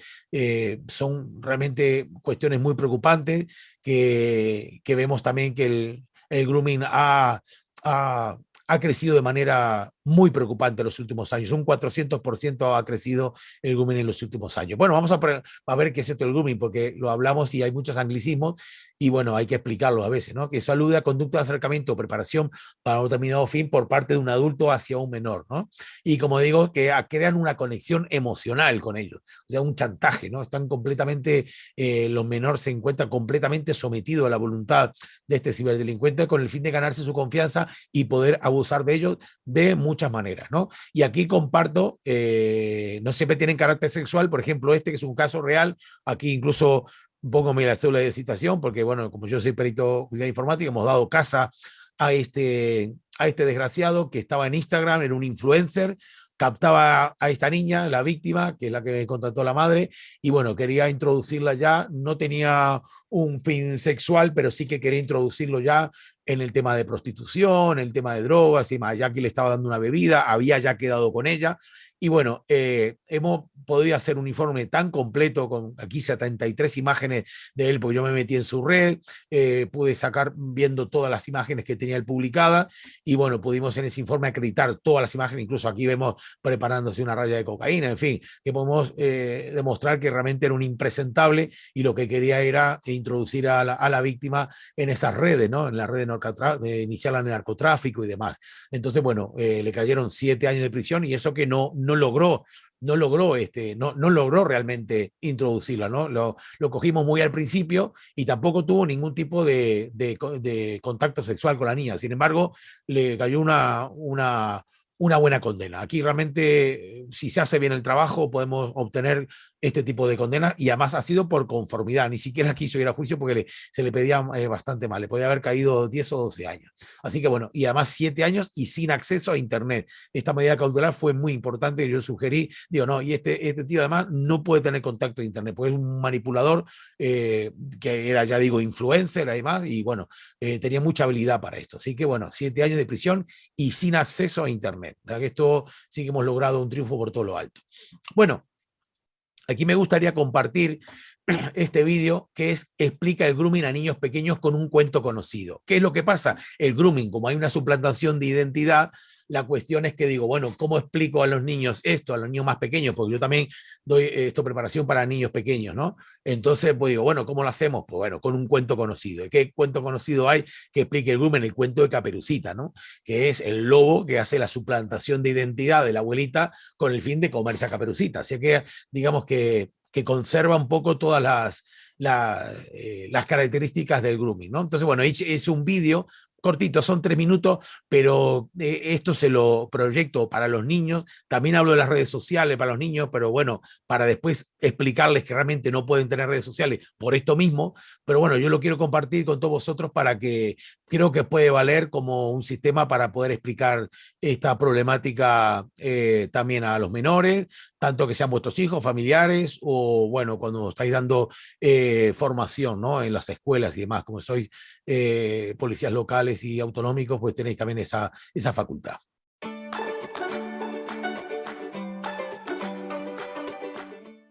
son realmente cuestiones muy preocupantes que vemos también que el grooming ha crecido de manera muy preocupante en los últimos años. Un 400% ha crecido el grooming en los últimos años. Bueno, vamos a ver qué es esto del grooming, porque lo hablamos y hay muchos anglicismos y bueno, hay que explicarlo a veces, ¿no? Que eso alude a conducta de acercamiento o preparación para un determinado fin por parte de un adulto hacia un menor, ¿no? Y como digo, que crean una conexión emocional con ellos, o sea, un chantaje, ¿no? Están completamente, los menores se encuentran completamente sometidos a la voluntad de este ciberdelincuente con el fin de ganarse su confianza y poder abusar de ellos de muchas maneras, ¿no? Y aquí comparto, no siempre tienen carácter sexual, por ejemplo, este que es un caso real, aquí incluso pongo la cédula de citación, porque bueno, como yo soy perito de informática, hemos dado casa a este desgraciado que estaba en Instagram, era un influencer, captaba a esta niña, la víctima, que es la que contrató la madre, y bueno, quería introducirla ya, no tenía un fin sexual, pero sí que quería introducirlo ya en el tema de prostitución, el tema de drogas y más. Ya que le estaba dando una bebida, había ya quedado con ella. Y bueno, hemos podido hacer un informe tan completo, con aquí 73 imágenes de él, porque yo me metí en su red, pude sacar viendo todas las imágenes que tenía él publicadas, y bueno, pudimos en ese informe acreditar todas las imágenes, incluso aquí vemos preparándose una raya de cocaína, en fin, que podemos demostrar que realmente era un impresentable y lo que quería era introducir a la víctima en esas redes, ¿no? En la red de iniciarla en el narcotráfico y demás. Entonces, bueno, le cayeron 7 años de prisión y eso que no logró no logró realmente introducirla, ¿no? Lo cogimos muy al principio y tampoco tuvo ningún tipo de contacto sexual con la niña. Sin embargo, le cayó una buena condena. Aquí realmente, si se hace bien el trabajo, podemos obtener este tipo de condena, y además ha sido por conformidad, ni siquiera quiso ir a juicio porque se le pedía bastante mal, le podía haber caído 10 o 12 años. Así que bueno, y además 7 años y sin acceso a internet. Esta medida cautelar fue muy importante, yo sugerí, digo, no, y este tío además no puede tener contacto de internet, porque es un manipulador que era, ya digo, influencer además, y bueno, tenía mucha habilidad para esto. Así que bueno, 7 años de prisión y sin acceso a internet. O sea, que esto sí que hemos logrado un triunfo por todo lo alto. Bueno, aquí me gustaría compartir este vídeo que explica el grooming a niños pequeños con un cuento conocido. ¿Qué es lo que pasa? El grooming, como hay una suplantación de identidad, la cuestión es que digo, bueno, ¿cómo explico a los niños esto, a los niños más pequeños? Porque yo también doy preparación para niños pequeños, ¿no? Entonces, pues digo, bueno, ¿cómo lo hacemos? Pues bueno, con un cuento conocido. ¿Y qué cuento conocido hay que explique el grooming? El cuento de Caperucita, ¿no? Que es el lobo que hace la suplantación de identidad de la abuelita con el fin de comerse a Caperucita. Así que, digamos que conserva un poco todas las características del grooming, ¿no? Entonces, bueno, es un vídeo cortito, son 3 minutos, pero esto se lo proyecto para los niños. También hablo de las redes sociales para los niños, pero bueno, para después explicarles que realmente no pueden tener redes sociales por esto mismo. Pero bueno, yo lo quiero compartir con todos vosotros para que creo que puede valer como un sistema para poder explicar esta problemática también a los menores, tanto que sean vuestros hijos, familiares, o bueno, cuando estáis dando formación, ¿no? En las escuelas y demás, como sois policías locales y autonómicos, pues tenéis también esa facultad.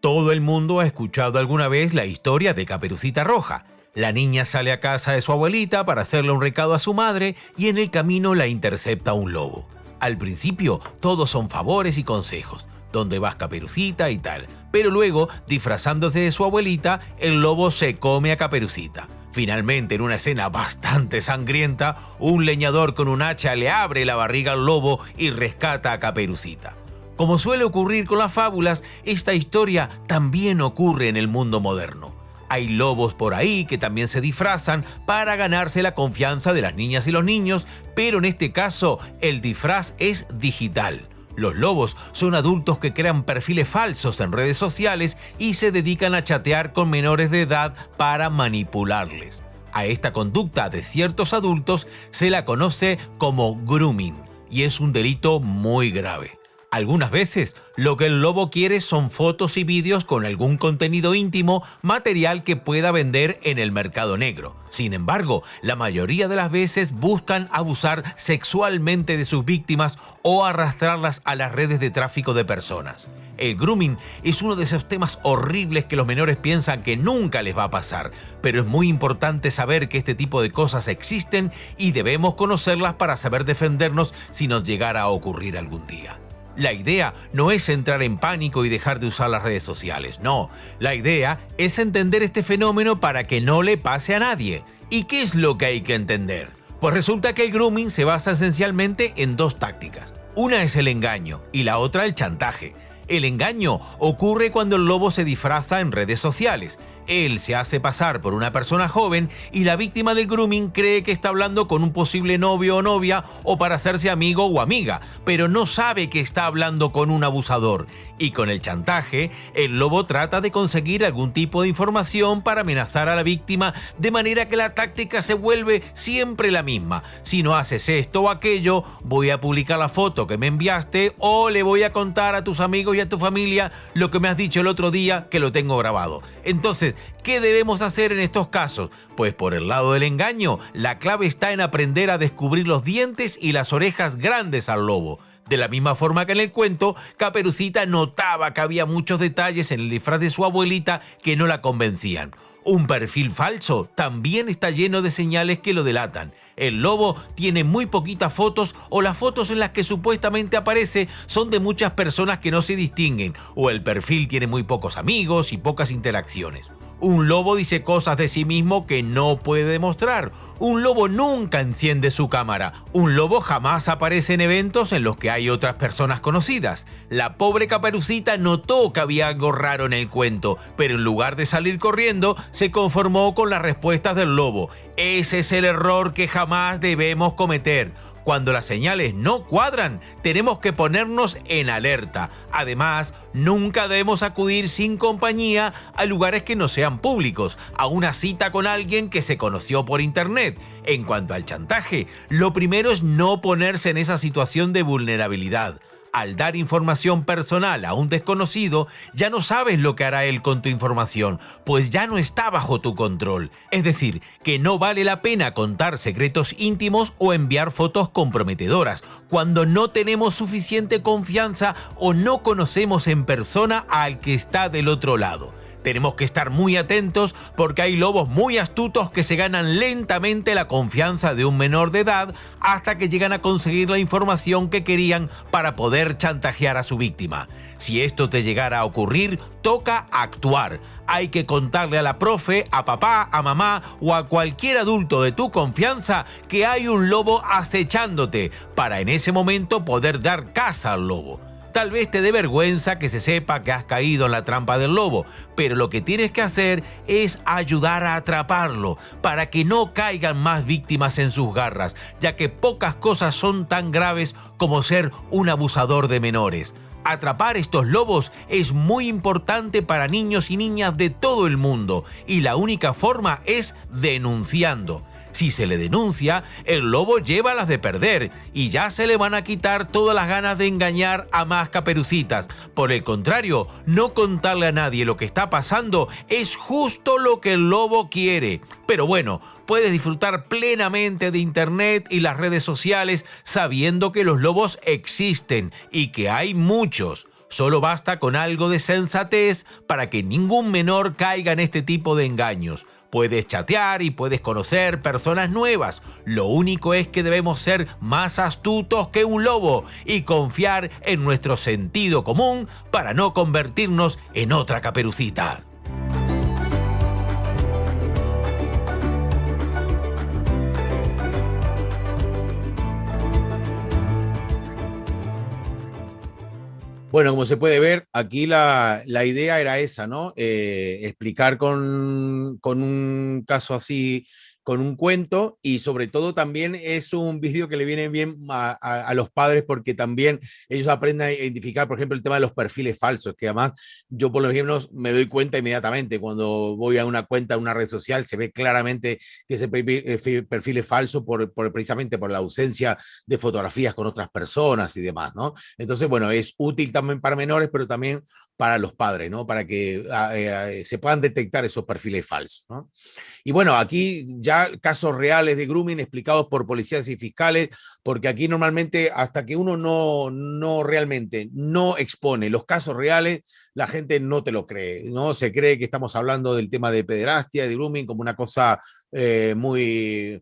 Todo el mundo ha escuchado alguna vez la historia de Caperucita Roja. La niña sale a casa de su abuelita para hacerle un recado a su madre y en el camino la intercepta un lobo. Al principio, todos son favores y consejos. ¿Dónde vas, Caperucita? Y tal. Pero luego, disfrazándose de su abuelita, el lobo se come a Caperucita. Finalmente, en una escena bastante sangrienta, un leñador con un hacha le abre la barriga al lobo y rescata a Caperucita. Como suele ocurrir con las fábulas, esta historia también ocurre en el mundo moderno. Hay lobos por ahí que también se disfrazan para ganarse la confianza de las niñas y los niños, pero en este caso el disfraz es digital. Los lobos son adultos que crean perfiles falsos en redes sociales y se dedican a chatear con menores de edad para manipularles. A esta conducta de ciertos adultos se la conoce como grooming y es un delito muy grave. Algunas veces lo que el lobo quiere son fotos y vídeos con algún contenido íntimo, material que pueda vender en el mercado negro. Sin embargo, la mayoría de las veces buscan abusar sexualmente de sus víctimas o arrastrarlas a las redes de tráfico de personas. El grooming es uno de esos temas horribles que los menores piensan que nunca les va a pasar, pero es muy importante saber que este tipo de cosas existen y debemos conocerlas para saber defendernos si nos llegara a ocurrir algún día. La idea no es entrar en pánico y dejar de usar las redes sociales, no. La idea es entender este fenómeno para que no le pase a nadie. ¿Y qué es lo que hay que entender? Pues resulta que el grooming se basa esencialmente en 2 tácticas. Una es el engaño y la otra el chantaje. El engaño ocurre cuando el lobo se disfraza en redes sociales. Él se hace pasar por una persona joven y la víctima del grooming cree que está hablando con un posible novio o novia o para hacerse amigo o amiga, pero no sabe que está hablando con un abusador. Y con el chantaje, el lobo trata de conseguir algún tipo de información para amenazar a la víctima, de manera que la táctica se vuelve siempre la misma. Si no haces esto o aquello, voy a publicar la foto que me enviaste o le voy a contar a tus amigos y a tu familia lo que me has dicho el otro día que lo tengo grabado. Entonces, ¿qué debemos hacer en estos casos? Pues por el lado del engaño, la clave está en aprender a descubrir los dientes y las orejas grandes al lobo. De la misma forma que en el cuento, Caperucita notaba que había muchos detalles en el disfraz de su abuelita que no la convencían. Un perfil falso también está lleno de señales que lo delatan. El lobo tiene muy poquitas fotos o las fotos en las que supuestamente aparece son de muchas personas que no se distinguen o el perfil tiene muy pocos amigos y pocas interacciones. Un lobo dice cosas de sí mismo que no puede demostrar. Un lobo nunca enciende su cámara. Un lobo jamás aparece en eventos en los que hay otras personas conocidas. La pobre Caperucita notó que había algo raro en el cuento, pero en lugar de salir corriendo, se conformó con las respuestas del lobo. Ese es el error que jamás debemos cometer. Cuando las señales no cuadran, tenemos que ponernos en alerta. Además, nunca debemos acudir sin compañía a lugares que no sean públicos, a una cita con alguien que se conoció por internet. En cuanto al chantaje, lo primero es no ponerse en esa situación de vulnerabilidad. Al dar información personal a un desconocido, ya no sabes lo que hará él con tu información, pues ya no está bajo tu control. Es decir, que no vale la pena contar secretos íntimos o enviar fotos comprometedoras cuando no tenemos suficiente confianza o no conocemos en persona al que está del otro lado. Tenemos que estar muy atentos porque hay lobos muy astutos que se ganan lentamente la confianza de un menor de edad hasta que llegan a conseguir la información que querían para poder chantajear a su víctima. Si esto te llegara a ocurrir, toca actuar. Hay que contarle a la profe, a papá, a mamá o a cualquier adulto de tu confianza que hay un lobo acechándote para en ese momento poder dar caza al lobo. Tal vez te dé vergüenza que se sepa que has caído en la trampa del lobo, pero lo que tienes que hacer es ayudar a atraparlo para que no caigan más víctimas en sus garras, ya que pocas cosas son tan graves como ser un abusador de menores. Atrapar estos lobos es muy importante para niños y niñas de todo el mundo y la única forma es denunciando. Si se le denuncia, el lobo lleva las de perder y ya se le van a quitar todas las ganas de engañar a más Caperucitas. Por el contrario, no contarle a nadie lo que está pasando es justo lo que el lobo quiere. Pero bueno, puedes disfrutar plenamente de internet y las redes sociales sabiendo que los lobos existen y que hay muchos. Solo basta con algo de sensatez para que ningún menor caiga en este tipo de engaños. Puedes chatear y puedes conocer personas nuevas. Lo único es que debemos ser más astutos que un lobo y confiar en nuestro sentido común para no convertirnos en otra Caperucita. Bueno, como se puede ver, aquí la idea era esa, ¿no? Explicar con un caso así, con un cuento, y sobre todo también es un vídeo que le viene bien a los padres porque también ellos aprenden a identificar, por ejemplo, el tema de los perfiles falsos, que además yo por lo menos me doy cuenta inmediatamente cuando voy a una cuenta, a una red social, se ve claramente que ese perfil es falso precisamente por la ausencia de fotografías con otras personas y demás, ¿no? Entonces, bueno, es útil también para menores, pero también para los padres, ¿no? Para que se puedan detectar esos perfiles falsos, ¿no? Y bueno, aquí ya casos reales de grooming explicados por policías y fiscales, porque aquí normalmente hasta que uno no realmente no expone los casos reales, la gente no te lo cree, ¿no? Se cree que estamos hablando del tema de pederastia y de grooming como una cosa muy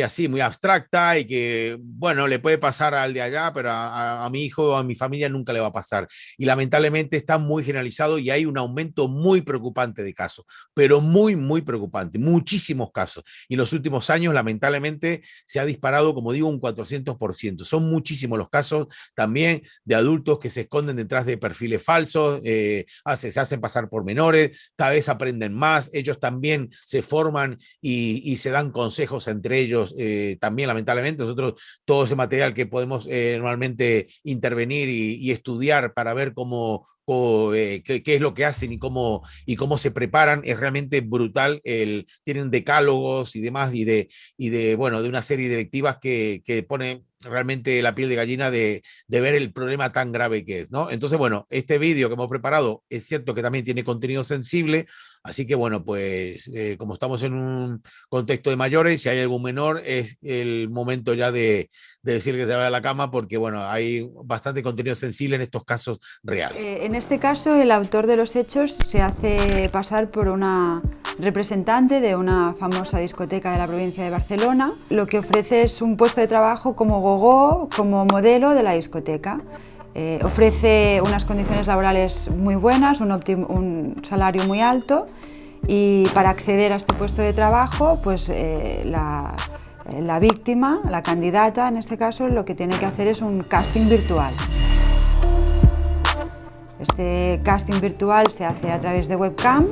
así, muy abstracta y que, bueno, le puede pasar al de allá, pero a mi hijo o a mi familia nunca le va a pasar. Y lamentablemente está muy generalizado y hay un aumento muy preocupante de casos, pero muy preocupante, muchísimos casos. Y en los últimos años, lamentablemente, se ha disparado, como digo, un 400%. Son muchísimos los casos también de adultos que se esconden detrás de perfiles falsos, se hacen pasar por menores, cada vez aprenden más, ellos también se forman y se dan consejos entre ellos también, lamentablemente. Nosotros todo ese material que podemos normalmente intervenir y estudiar para ver qué es lo que hacen y cómo se preparan es realmente brutal. Tienen decálogos y demás y de una serie de directivas que ponen realmente la piel de gallina de ver el problema tan grave que es, ¿no? Entonces, bueno, este vídeo que hemos preparado es cierto que también tiene contenido sensible, así que bueno, pues como estamos en un contexto de mayores, si hay algún menor, es el momento ya de decir que se vaya a la cama porque, bueno, hay bastante contenido sensible en estos casos reales. En este caso, el autor de los hechos se hace pasar por una representante de una famosa discoteca de la provincia de Barcelona. Lo que ofrece es un puesto de trabajo como gogó, como modelo de la discoteca. Ofrece unas condiciones laborales muy buenas, un salario muy alto, y para acceder a este puesto de trabajo, pues la víctima, la candidata en este caso, lo que tiene que hacer es un casting virtual. Este casting virtual se hace a través de webcam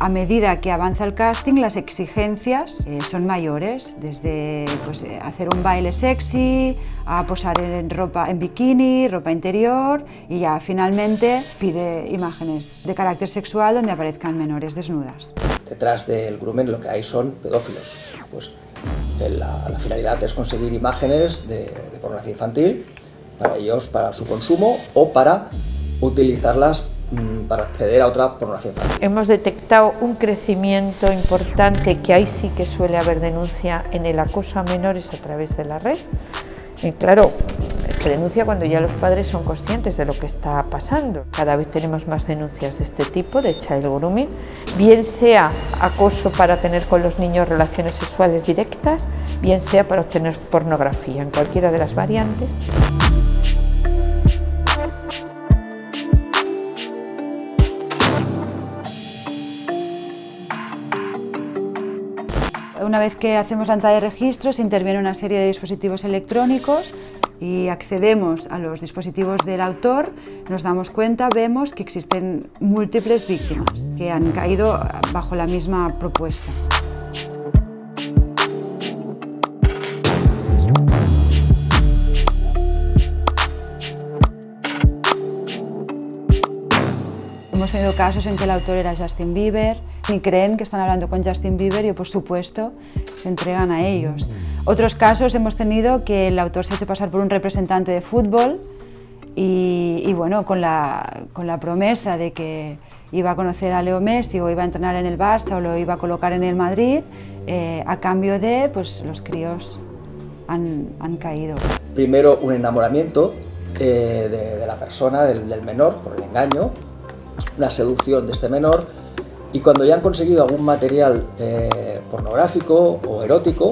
A medida que avanza el casting, las exigencias son mayores, desde pues, hacer un baile sexy, a posar en ropa en bikini, ropa interior, y ya finalmente pide imágenes de carácter sexual donde aparezcan menores desnudas. Detrás del grooming lo que hay son pedófilos. Pues la finalidad es conseguir imágenes de pornografía infantil para ellos, para su consumo o para utilizarlas para acceder a otra pornografía infantil. Hemos detectado un crecimiento importante, que ahí sí que suele haber denuncia, en el acoso a menores a través de la red. Y claro, se denuncia cuando ya los padres son conscientes de lo que está pasando. Cada vez tenemos más denuncias de este tipo, de child grooming, bien sea acoso para tener con los niños relaciones sexuales directas, bien sea para obtener pornografía, en cualquiera de las variantes. Una vez que hacemos la entrada de registros, interviene una serie de dispositivos electrónicos y accedemos a los dispositivos del autor, nos damos cuenta, vemos que existen múltiples víctimas que han caído bajo la misma propuesta. Hemos tenido casos en que el autor era Justin Bieber y creen que están hablando con Justin Bieber y, por supuesto, se entregan a ellos. Otros casos hemos tenido que el autor se ha hecho pasar por un representante de fútbol y bueno, con la promesa de que iba a conocer a Leo Messi o iba a entrenar en el Barça o lo iba a colocar en el Madrid, a cambio de, pues los críos han caído. Primero un enamoramiento de la persona, del menor, por el engaño, una seducción de este menor, y cuando ya han conseguido algún material pornográfico o erótico,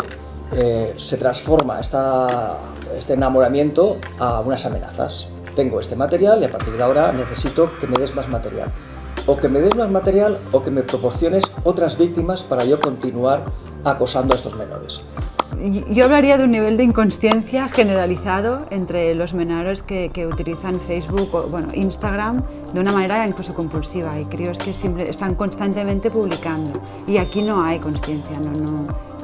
se transforma este enamoramiento a unas amenazas. Tengo este material y a partir de ahora necesito que me des más material. O que me des más material o que me proporciones otras víctimas para yo continuar acosando a estos menores. Yo hablaría de un nivel de inconsciencia generalizado entre los menores que utilizan Facebook o bueno, Instagram de una manera incluso compulsiva, y críos que están constantemente publicando. Y aquí no hay consciencia,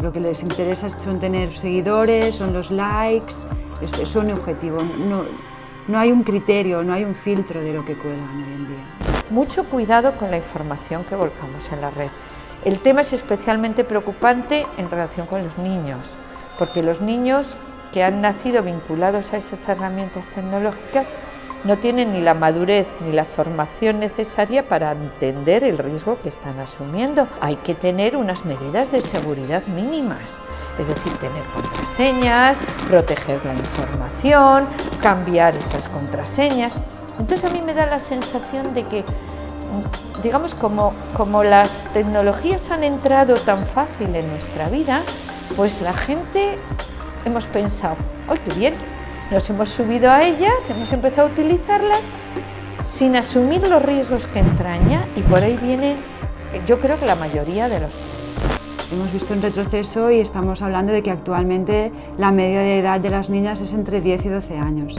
lo que les interesa son tener seguidores, son los likes, es un objetivo. No hay un criterio, no hay un filtro de lo que cuelgan hoy en día. Mucho cuidado con la información que volcamos en la red. El tema es especialmente preocupante en relación con los niños, porque los niños que han nacido vinculados a esas herramientas tecnológicas no tienen ni la madurez ni la formación necesaria para entender el riesgo que están asumiendo. Hay que tener unas medidas de seguridad mínimas, es decir, tener contraseñas, proteger la información, cambiar esas contraseñas. Entonces a mí me da la sensación de que, digamos, como las tecnologías han entrado tan fácil en nuestra vida, pues la gente hemos pensado, ¡ay, qué bien! Nos hemos subido a ellas, hemos empezado a utilizarlas sin asumir los riesgos que entraña, y por ahí vienen, yo creo que la mayoría de los... Hemos visto un retroceso y estamos hablando de que actualmente la media de edad de las niñas es entre 10 y 12 años.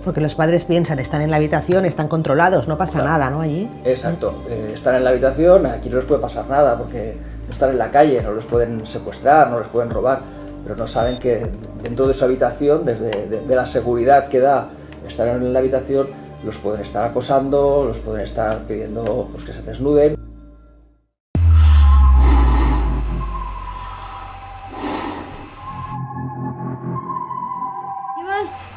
Porque los padres piensan, están en la habitación, están controlados, no pasa nada, ¿no? Allí. Exacto, están en la habitación, aquí no les puede pasar nada porque no están en la calle, no los pueden secuestrar, no les pueden robar, pero no saben que dentro de su habitación, desde de la seguridad que da estar en la habitación, los pueden estar acosando, los pueden estar pidiendo pues, que se desnuden.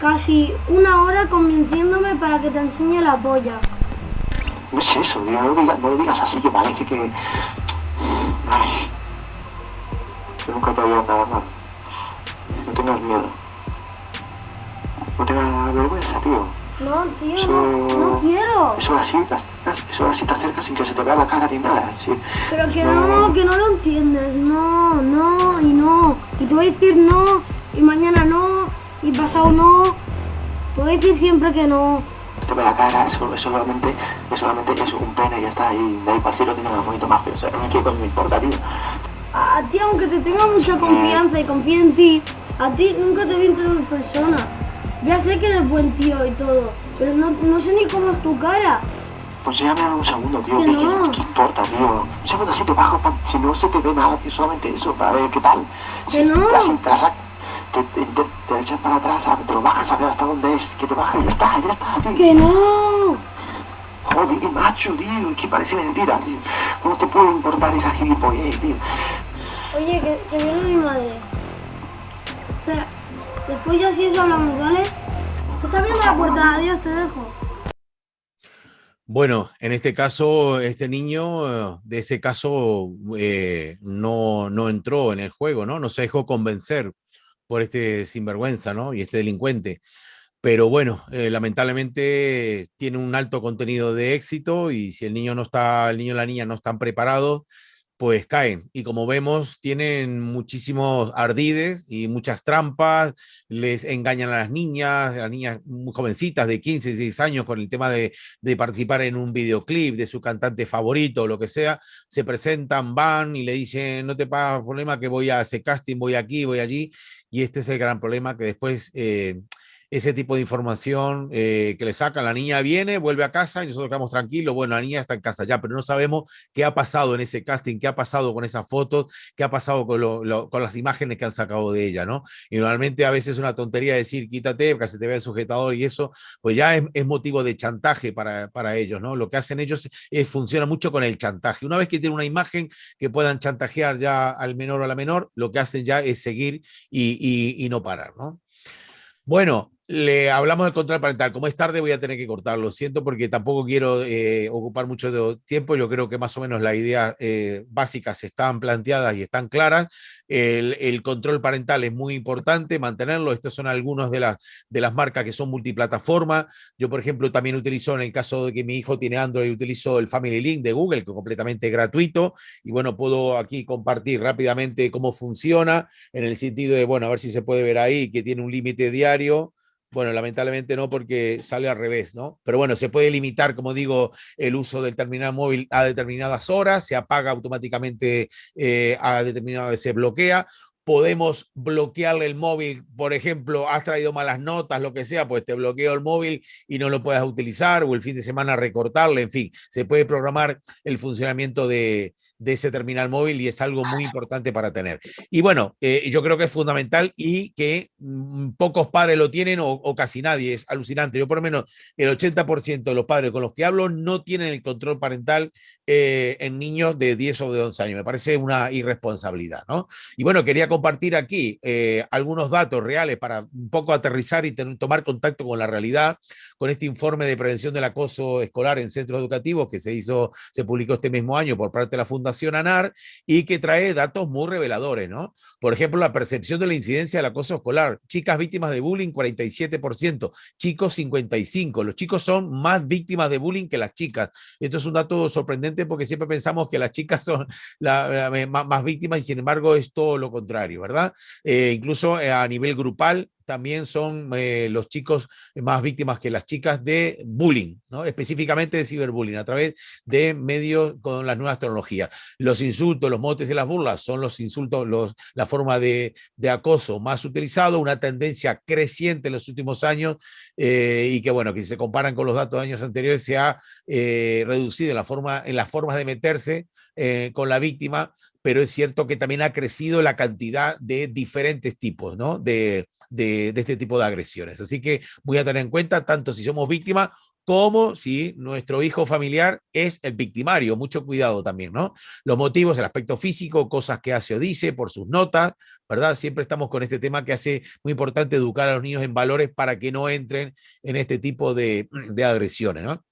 Casi una hora convenciéndome para que te enseñe la polla. No es eso, no lo digas así, que parece que... Ay, yo nunca te voy a pagar mal. No tengas miedo. No tengas vergüenza, tío. No, tío, no quiero. Eso así te acercas sin que se te vea la cara ni nada. Sí. Pero que no lo entiendes. No, y no. Y te voy a decir no, y mañana no, y pasado no. Te voy a decir siempre que no. Te ve la cara, es solamente es un pene y ya está. Y de ahí para así lo tiene un bonito más feo. O sea, a mí qué me importa, tío. A ti, aunque te tenga mucha confianza y confíe en ti, a ti nunca te vi en persona. Ya sé que eres buen tío y todo, pero no sé ni cómo es tu cara. Pues ya me un segundo, tío. Que ¿Qué, no. qué importa, tío? Un segundo, así te bajo, si no se te ve nada, tío, solamente eso, para ver qué tal. Que no. Te echas para atrás, te lo bajas a ver hasta dónde es, que te baja y ya está, tío. Que no. Joder, qué macho, tío, que parece mentira, tío. ¿Cómo te puede importar esa gilipollez, tío? Oye, que viene mi madre. Espera, después ya si eso hablamos, ¿vale? Te está abriendo la puerta, adiós, te dejo. Bueno, en este caso, este niño de ese caso no entró en el juego, ¿no? No se dejó convencer por este sinvergüenza, ¿no? Y este delincuente. Pero bueno, lamentablemente tiene un alto contenido de éxito y si el niño no está, el niño y la niña no están preparados, pues caen. Y como vemos, tienen muchísimos ardides y muchas trampas, les engañan a las niñas muy jovencitas de 15, 16 años con el tema de participar en un videoclip de su cantante favorito o lo que sea, se presentan, van y le dicen, no te pagas problema que voy a ese casting, voy aquí, voy allí. Y este es el gran problema que después ese tipo de información que le sacan, la niña viene, vuelve a casa y nosotros quedamos tranquilos, bueno, la niña está en casa ya, pero no sabemos qué ha pasado en ese casting, qué ha pasado con esas fotos, qué ha pasado con las imágenes que han sacado de ella, ¿no? Y normalmente a veces una tontería decir quítate, que se te vea el sujetador y eso, pues ya es motivo de chantaje para ellos, ¿no? Lo que hacen ellos funciona mucho con el chantaje. Una vez que tienen una imagen que puedan chantajear ya al menor o a la menor, lo que hacen ya es seguir y no parar, ¿no? Bueno, le hablamos del control parental. Como es tarde, voy a tener que cortarlo. Siento porque tampoco quiero ocupar mucho tiempo. Yo creo que más o menos las ideas básicas están planteadas y están claras. El control parental es muy importante mantenerlo. Estas son algunas de las marcas que son multiplataforma. Yo, por ejemplo, también utilizo, en el caso de que mi hijo tiene Android, utilizo el Family Link de Google, que es completamente gratuito. Y bueno, puedo aquí compartir rápidamente cómo funciona, en el sentido de, bueno, a ver si se puede ver ahí, que tiene un límite diario. Bueno, lamentablemente no, porque sale al revés, ¿no? Pero bueno, se puede limitar, como digo, el uso del terminal móvil a determinadas horas, se apaga automáticamente a determinada vez, se bloquea. Podemos bloquearle el móvil, por ejemplo, has traído malas notas, lo que sea, pues te bloqueo el móvil y no lo puedas utilizar, o el fin de semana recortarle, en fin, se puede programar el funcionamiento de ese terminal móvil y es algo muy importante para tener. Y bueno, yo creo que es fundamental y que pocos padres lo tienen o casi nadie, es alucinante. Yo por lo menos el 80% de los padres con los que hablo no tienen el control parental en niños de 10 o de 11 años. Me parece una irresponsabilidad, ¿no? Y bueno, quería compartir aquí algunos datos reales para un poco aterrizar y tomar contacto con la realidad, con este informe de prevención del acoso escolar en centros educativos que se publicó este mismo año por parte de la Fundación ANAR y que trae datos muy reveladores, ¿no? Por ejemplo, la percepción de la incidencia del acoso escolar. Chicas víctimas de bullying, 47%, chicos 55%. Los chicos son más víctimas de bullying que las chicas. Esto es un dato sorprendente porque siempre pensamos que las chicas son más víctimas y sin embargo es todo lo contrario, ¿verdad? Incluso a nivel grupal, también son los chicos más víctimas que las chicas de bullying, ¿no? Específicamente de ciberbullying, a través de medios con las nuevas tecnologías. Los insultos, los motes y las burlas son los insultos, la forma de acoso más utilizado, una tendencia creciente en los últimos años y que, bueno, que si se comparan con los datos de años anteriores, se ha reducido en las formas de meterse con la víctima, pero es cierto que también ha crecido la cantidad de diferentes tipos, ¿no? de este tipo de agresiones. Así que voy a tener en cuenta tanto si somos víctimas como si nuestro hijo familiar es el victimario. Mucho cuidado también, ¿no? Los motivos, el aspecto físico, cosas que hace o dice, por sus notas, ¿verdad? Siempre estamos con este tema que hace muy importante educar a los niños en valores para que no entren en este tipo de agresiones, ¿no?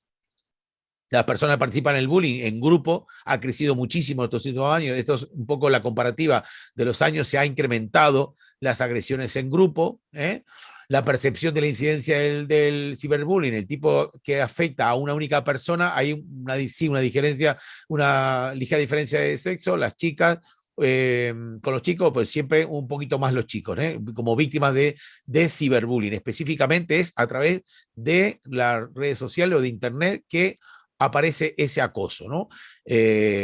Las personas que participan en el bullying en grupo ha crecido muchísimo estos últimos años. Esto es un poco la comparativa de los años, se ha incrementado las agresiones en grupo, ¿eh? La percepción de la incidencia del ciberbullying, el tipo que afecta a una única persona, hay una diferencia, una ligera diferencia de sexo, las chicas con los chicos, pues siempre un poquito más los chicos, ¿eh? Como víctimas de ciberbullying. Específicamente es a través de las redes sociales o de internet que aparece ese acoso, ¿no?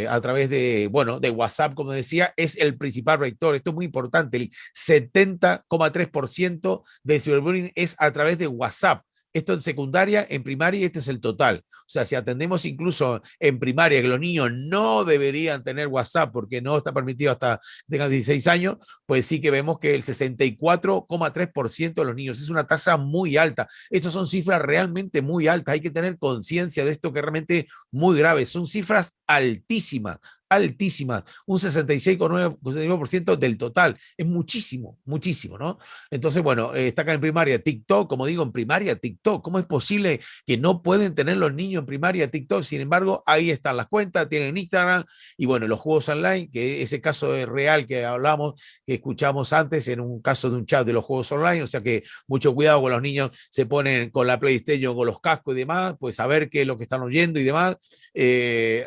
A través de, bueno, de WhatsApp, como decía, es el principal vector. Esto es muy importante. El 70,3% de ciberbullying es a través de WhatsApp. esto en secundaria, en primaria, y este es el total. O sea, si atendemos incluso en primaria que los niños no deberían tener WhatsApp porque no está permitido hasta que tengan 16 años, pues sí que vemos que el 64,3% de los niños es una tasa muy alta. Estas son cifras realmente muy altas. Hay que tener conciencia de esto, que es realmente muy grave. Son cifras altísimas, altísimas, un 66,9% del total. Es muchísimo, muchísimo, ¿no? Entonces, bueno, está acá en primaria TikTok, como digo, en primaria TikTok. ¿Cómo es posible que no pueden tener los niños en primaria TikTok? Sin embargo, ahí están las cuentas, tienen Instagram y bueno, los juegos online, que ese caso es real que hablamos, que escuchamos antes en un caso de un chat de los juegos online, o sea que mucho cuidado con los niños, se ponen con la PlayStation, con los cascos y demás, pues saber qué es lo que están oyendo y demás,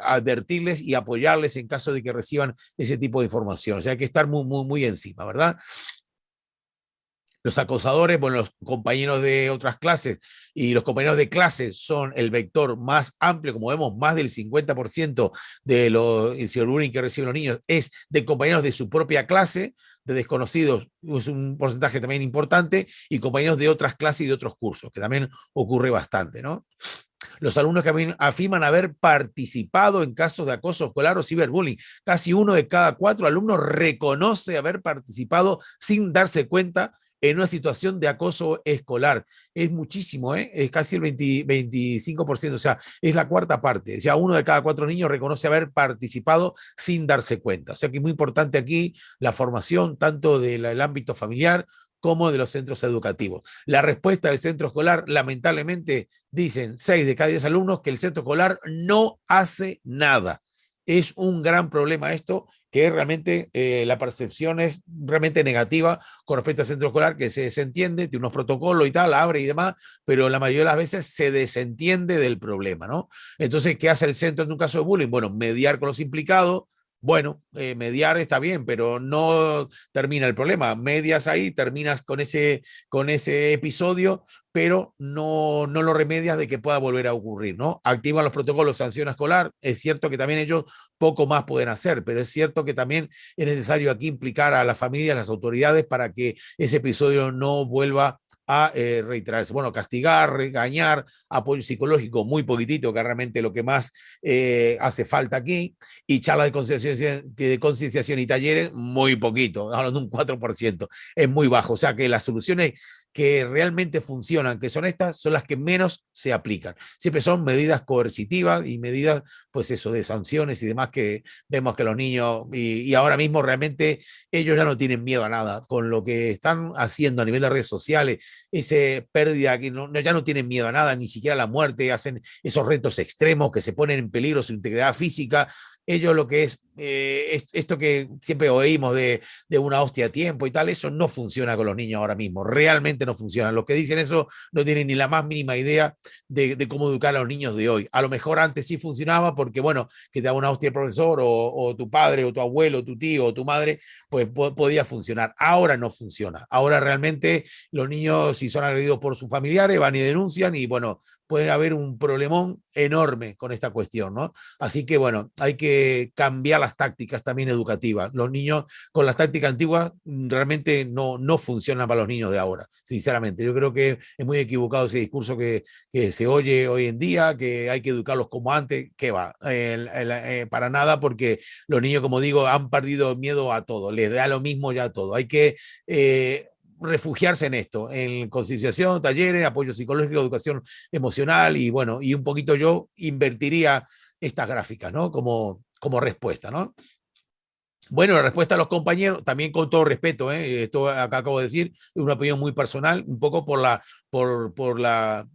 advertirles y apoyarles en caso de que reciban ese tipo de información. O sea, hay que estar muy, muy, muy encima, ¿verdad? Los acosadores, bueno, los compañeros de otras clases y los compañeros de clase son el vector más amplio, como vemos, más del 50% de los ciberbullying que reciben los niños es de compañeros de su propia clase, de desconocidos es un porcentaje también importante, y compañeros de otras clases y de otros cursos, que también ocurre bastante, ¿no? Los alumnos que afirman haber participado en casos de acoso escolar o ciberbullying. Casi 1 de cada 4 alumnos reconoce haber participado sin darse cuenta en una situación de acoso escolar. Es muchísimo, ¿eh? Es casi el 25%, o sea, es la cuarta parte. O sea, 1 de cada 4 niños reconoce haber participado sin darse cuenta. O sea, que es muy importante aquí la formación tanto del ámbito familiar como de los centros educativos. La respuesta del centro escolar, lamentablemente, dicen 6 de cada 10 alumnos que el centro escolar no hace nada. Es un gran problema esto, que realmente la percepción es realmente negativa con respecto al centro escolar, que se desentiende, tiene unos protocolos y tal, abre y demás, pero la mayoría de las veces se desentiende del problema, ¿no? Entonces, ¿qué hace el centro en un caso de bullying? Bueno, mediar con los implicados. Bueno, mediar está bien, pero no termina el problema. Medias ahí, terminas con ese episodio, pero no lo remedias de que pueda volver a ocurrir, ¿no? Activan los protocolos de sanción escolar. Es cierto que también ellos poco más pueden hacer, pero es cierto que también es necesario aquí implicar a las familias, a las autoridades, para que ese episodio no vuelva a reiterarse. Bueno, castigar, regañar, apoyo psicológico, muy poquitito, que realmente lo que más hace falta aquí, y charlas de concienciación y talleres, muy poquito, hablando de un 4%, es muy bajo. O sea que las soluciones que realmente funcionan, que son estas, son las que menos se aplican. Siempre son medidas coercitivas y medidas, pues eso, de sanciones y demás, que vemos que los niños, y ahora mismo realmente ellos ya no tienen miedo a nada. Con lo que están haciendo a nivel de redes sociales, esa pérdida, que ya no tienen miedo a nada, ni siquiera a la muerte, hacen esos retos extremos que se ponen en peligro su integridad física. Ellos lo que es esto que siempre oímos de una hostia a tiempo y tal, eso no funciona con los niños ahora mismo, realmente no funciona. Los que dicen eso no tienen ni la más mínima idea de cómo educar a los niños de hoy. A lo mejor antes sí funcionaba porque, bueno, que te daba una hostia el profesor o tu padre o tu abuelo, o tu tío o tu madre, pues podía funcionar. Ahora no funciona. Ahora realmente los niños, si son agredidos por sus familiares, van y denuncian y, bueno, puede haber un problemón enorme con esta cuestión, ¿no? Así que, bueno, hay que cambiar las tácticas también educativas. Los niños con las tácticas antiguas realmente no funcionan para los niños de ahora, sinceramente. Yo creo que es muy equivocado ese discurso que se oye hoy en día, que hay que educarlos como antes, que va, para nada, porque los niños, como digo, han perdido miedo a todo, les da lo mismo ya a todo. Hay que refugiarse en esto, en concienciación, talleres, apoyo psicológico, educación emocional, y bueno, y un poquito yo invertiría estas gráficas, ¿no? Como respuesta, ¿no? Bueno, la respuesta a los compañeros, también con todo respeto, esto acá acabo de decir, es una opinión muy personal, un poco por la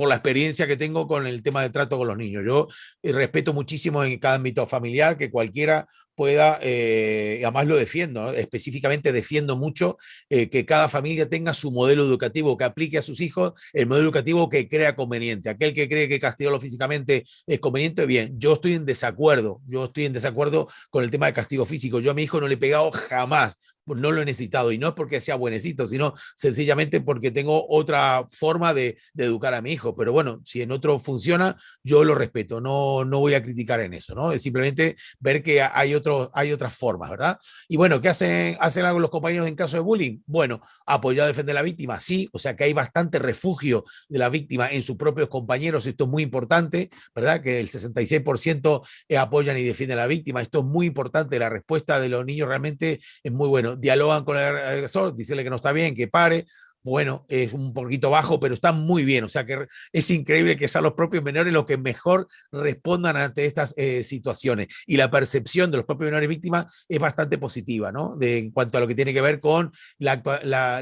experiencia que tengo con el tema de trato con los niños. Yo respeto muchísimo en cada ámbito familiar que cualquiera pueda, además lo defiendo, ¿no? Específicamente defiendo mucho que cada familia tenga su modelo educativo, que aplique a sus hijos el modelo educativo que crea conveniente. Aquel que cree que castigarlo físicamente es conveniente, bien, yo estoy en desacuerdo con el tema de castigo físico. Yo a mi hijo no le he pegado jamás, no lo he necesitado, y no es porque sea buenecito, sino sencillamente porque tengo otra forma de educar a mi hijo. Pero bueno, si en otro funciona, yo lo respeto, no voy a criticar en eso, ¿no? Es simplemente ver que hay otras formas, ¿verdad? Y bueno, ¿qué hacen algo los compañeros en caso de bullying? Bueno, apoyar a defender a la víctima, sí, o sea que hay bastante refugio de la víctima en sus propios compañeros, esto es muy importante, ¿verdad? Que el 66% apoyan y defienden a la víctima, esto es muy importante, la respuesta de los niños realmente es muy bueno, dialogan con el agresor, decirle que no está bien, que pare. Bueno, es un poquito bajo, pero está muy bien. O sea que es increíble que sean los propios menores los que mejor respondan ante estas situaciones. Y la percepción de los propios menores víctimas es bastante positiva, ¿no? En cuanto a lo que tiene que ver con la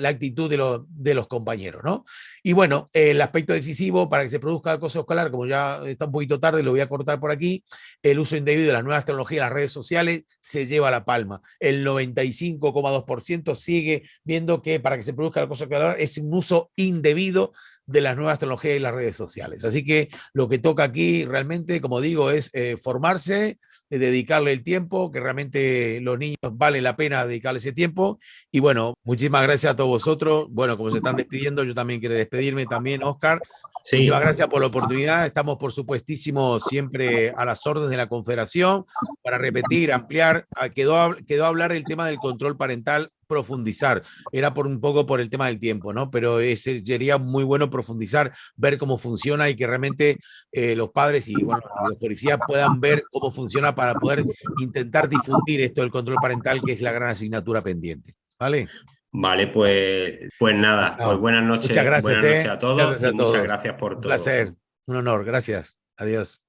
actitud de los compañeros, ¿no? Y bueno, el aspecto decisivo para que se produzca acoso escolar, como ya está un poquito tarde, lo voy a cortar por aquí, el uso indebido de las nuevas tecnologías, las redes sociales, se lleva la palma. El 95,2% sigue viendo que para que se produzca el acoso escolar es un uso indebido de las nuevas tecnologías y las redes sociales. Así que lo que toca aquí realmente, como digo, es formarse, dedicarle el tiempo, que realmente los niños vale la pena dedicarle ese tiempo. Y bueno, muchísimas gracias a todos vosotros. Bueno, como se están despidiendo, yo también quiero despedirme también, Óscar. Sí. Muchísimas gracias por la oportunidad. Estamos, por supuestísimo, siempre a las órdenes de la Confederación para repetir, ampliar. Quedó a hablar el tema del control parental, profundizar. Era un poco por el tema del tiempo, ¿no? Pero sería muy bueno profundizar, ver cómo funciona y que realmente los padres y bueno, los policías puedan ver cómo funciona para poder intentar difundir esto del control parental, que es la gran asignatura pendiente. ¿Vale? Vale, pues nada, pues buenas noches. Muchas gracias, buenas noches a todos gracias a y todos. muchas gracias por todo. Un placer, un honor, gracias. Adiós.